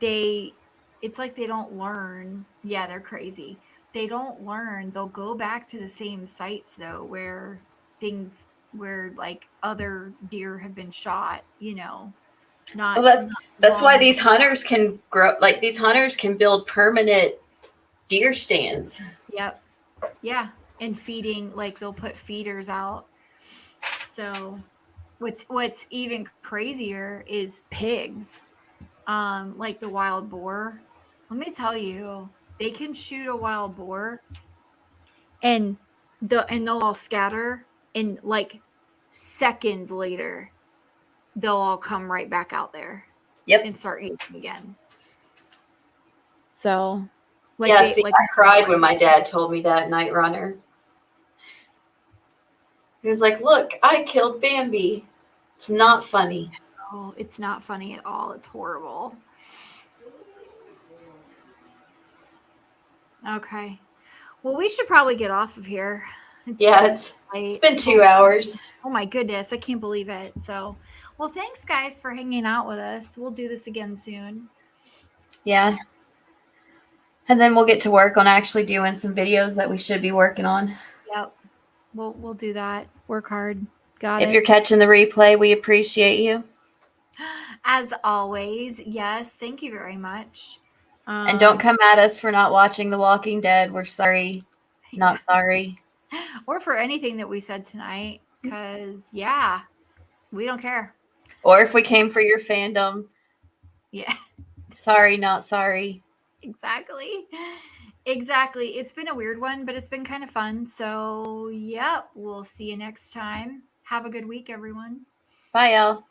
it's like they don't learn. Yeah, they're crazy. They don't learn. They'll go back to the same sites though where like other deer have been shot, not Well, that's why long these before. hunters can grow, like these hunters can build permanent deer stands. Yep. Yeah. And feeding, like they'll put feeders out. So what's even crazier is pigs. Like the wild boar. Let me tell you, they can shoot a wild boar and they'll all scatter, and like seconds later they'll all come right back out there. Yep. And start eating again. So like yeah, see, I cried when my dad told me that Night Runner. He was like, "Look, I killed Bambi." It's not funny. Oh, it's not funny at all. It's horrible. Okay. Well, we should probably get off of here. It's been 2 hours. Oh my goodness, I can't believe it. So, well, thanks guys for hanging out with us. We'll do this again soon. Yeah. And then we'll get to work on actually doing some videos that we should be working on. Yep. We'll do that. Work hard. Got it. If you're catching the replay, we appreciate you. As always, yes. Thank you very much. And don't come at us for not watching The Walking Dead. We're sorry. Not sorry. Or for anything that we said tonight, because, yeah, we don't care. Or if we came for your fandom. Yeah. Sorry, not sorry. Exactly. It's been a weird one, but it's been kind of fun. So, yep, we'll see you next time. Have a good week, everyone. Bye, y'all.